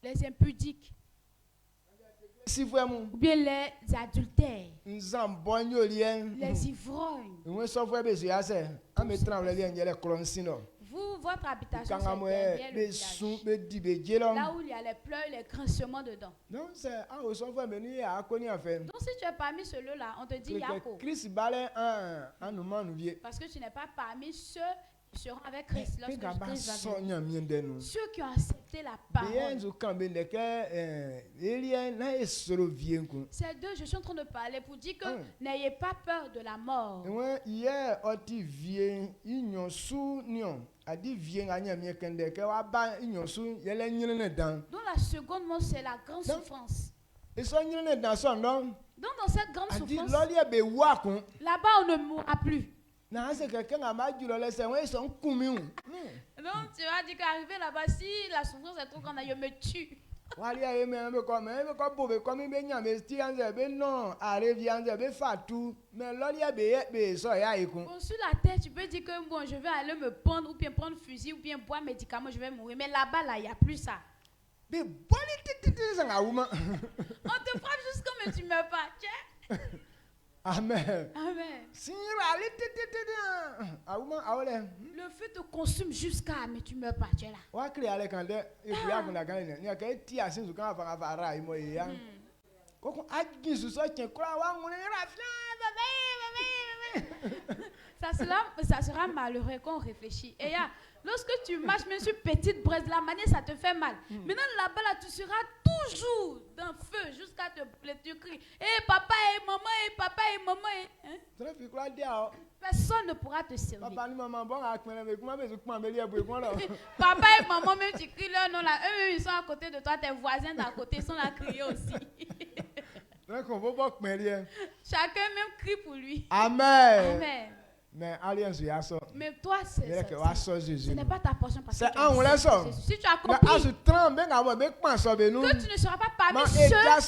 Les impudiques, ou bien les adultères, les ivrognes. Vous, votre habitation, c'est derrière le village. Là où il y a les pleurs et les grincements dedans. Donc si tu es parmi ceux-là, on te dit Yako. Parce que tu n'es pas parmi ceux seront avec Christ lorsque Christ va venir. Ceux qui ont accepté la parole. Ces deux, je suis en train de parler pour dire que n'ayez pas peur de la mort. Donc la seconde mort, c'est la grande souffrance. Donc dans cette grande souffrance, là-bas on ne mourra plus. Donc tu vas dire qu'arriver là-bas, si la souffrance est trop grande, je me tue. Bon, sur la terre, tu peux dire que bon, je vais aller me pendre ou bien prendre fusil ou bien boire médicaments, je vais mourir. Mais là-bas, là, il n'y a plus ça. On te frappe jusqu'à mais tu ne meurs pas. Amen. Amen. Le feu te consume jusqu'à mais tu ne meurs pas. Tu es là. Ça sera malheureux quand on réfléchit. Et lorsque tu marches même sur petite braise, la manière ça te fait mal. Maintenant là-bas, là, tu seras toujours dans le feu jusqu'à te crier. Papa et maman, papa et maman. Personne ne pourra te servir. Papa et maman, même tu cries leur nom là. Eux, ils sont à côté de toi, tes voisins d'à côté sont là à crier aussi. Chacun même crie pour lui. Amen. Amen. Mais toi, ce n'est pas ta portion parce que si tu as compris que tu ne seras pas parmi ceux qui vont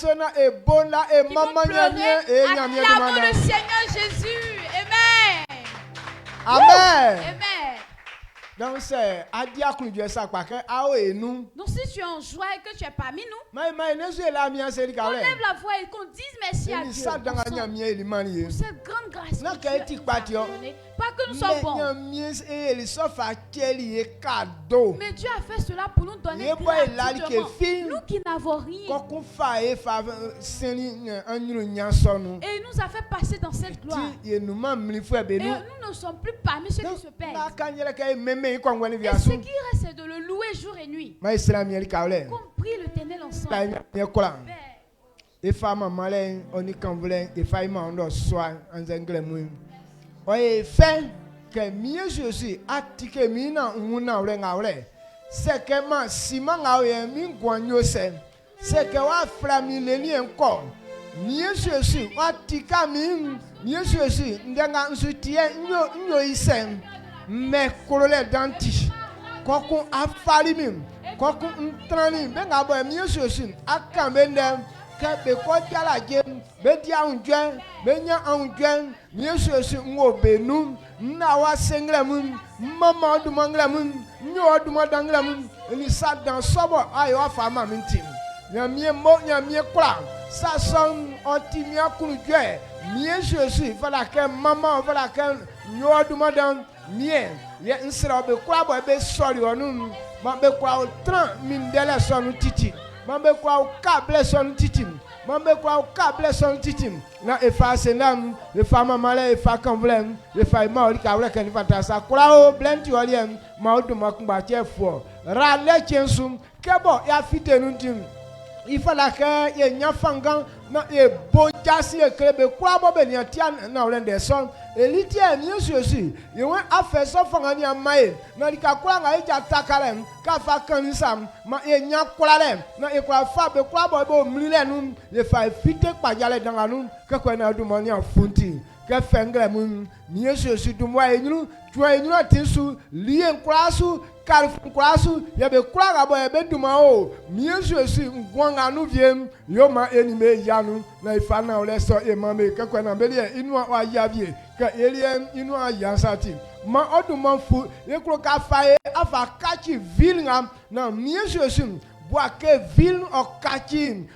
pleurer, acclamons le Seigneur Jésus. Amen. Amen. Amen. Donc c'est adiakunu du ça quoi que awe nous. Donc si tu es en joie et que tu es parmi nous, Mais ne suis là mien c'est on lève la voix et qu'on dise merci à Dieu pour cette grande grâce que Dieu pas que nous sommes bons. Mais Dieu a fait cela pour nous donner gratuitement. Nous qui n'avons rien. Et il nous a fait passer dans cette gloire. Et nous ne sommes plus parmi ceux qui se perdent. Et ce qui reste, c'est de le louer jour et nuit. Compris l'éternel ensemble. Et femme malin, on y convient, et faille m'en soit en anglais. Oye, fait que mieux je suis, attiqué mina ou n'a rien. C'est que ma simon a eu un minguagno, c'est que wa flamileni encore. Mieux je suis, attika min, mieux je suis, n'danga soutien, no isen, mais colonel danti. Koko a fallu même, koko trani, ben abo mieux je suis, a camendem. Be ko diala jem be dia unjen be nya unjen yesu si ngo benum na wa sengle mun mama du mangle mun nyo du madangle mun ni sa dan sobo ayo afa ma mintim nya mie mo nya mie kra sa son ontimia kunu dwe yesu si fala ke mama fala ke nyo du madan mie ye nsra be kra bo be sori onum ma be kwa 30 min dele sonu titi mambe kwa ukable son titim mambe kwa ukable son titim na efa senam efa mamale efa kanvlem efa ma oli ka wle kan fantasa kula o blenti oliem ma odu makumba chefo ra le chensum kebo ya fite nuntim ifala ka ye nyafangan na e bojasi e krebe kwa bo be ni atia na wle de son elitia ni osuosi yewe afeso fangani amae na likakula nga eja takalem ka fa kanisam ma e nya kulale na e kwa fa be kwa bo mlile nu le fa fite pajale danganu ka kwa na du mani afunti ka fengre mun ni osuosi du mwa enyu twa enyu atinsu liye nklasu karfu nklasu ye be kula ga bo e be du ma o mi osuosi ngwanga nu wiem yo ma enime yanu na ifa na ole so e ma me ka kwa na be le inu wa yavie ka eliem inu ayansati ma oduma fu ekro ka fae afa kachi vilngam na miesosim boa que vil o kachi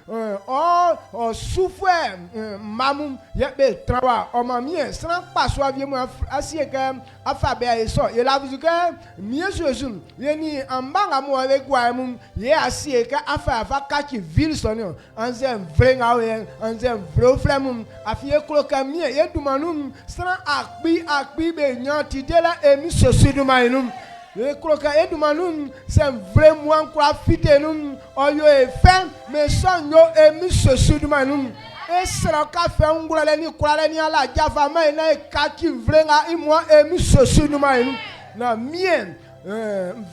o souffre mamum yebe trawa o mamie sran paso avie mo asie ka afa be eso e la vuka miesosim yeni ambanga mo ave kwa mum ye asie ka afa kachi vil sonio anzem vrenga we anzem vroflemum afie ekro ka mie yedumanum sran akpi be nyanti dela emi sosuduma inum le kroka edumanum c'est vraiment quoi fitenum oyo efe me sonyo emi sosudumanum e sera ka fe ngulale ni kurale ni ala java mai na kaki vrenga imwa emi sosudumanum na mien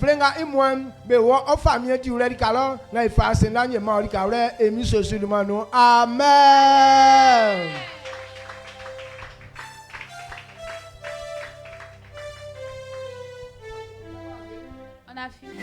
vrenga imwa be wo ofamie ti ure dikalo na ifa se na nye ma ori ka ure emi sosudumanu amen. On a fini.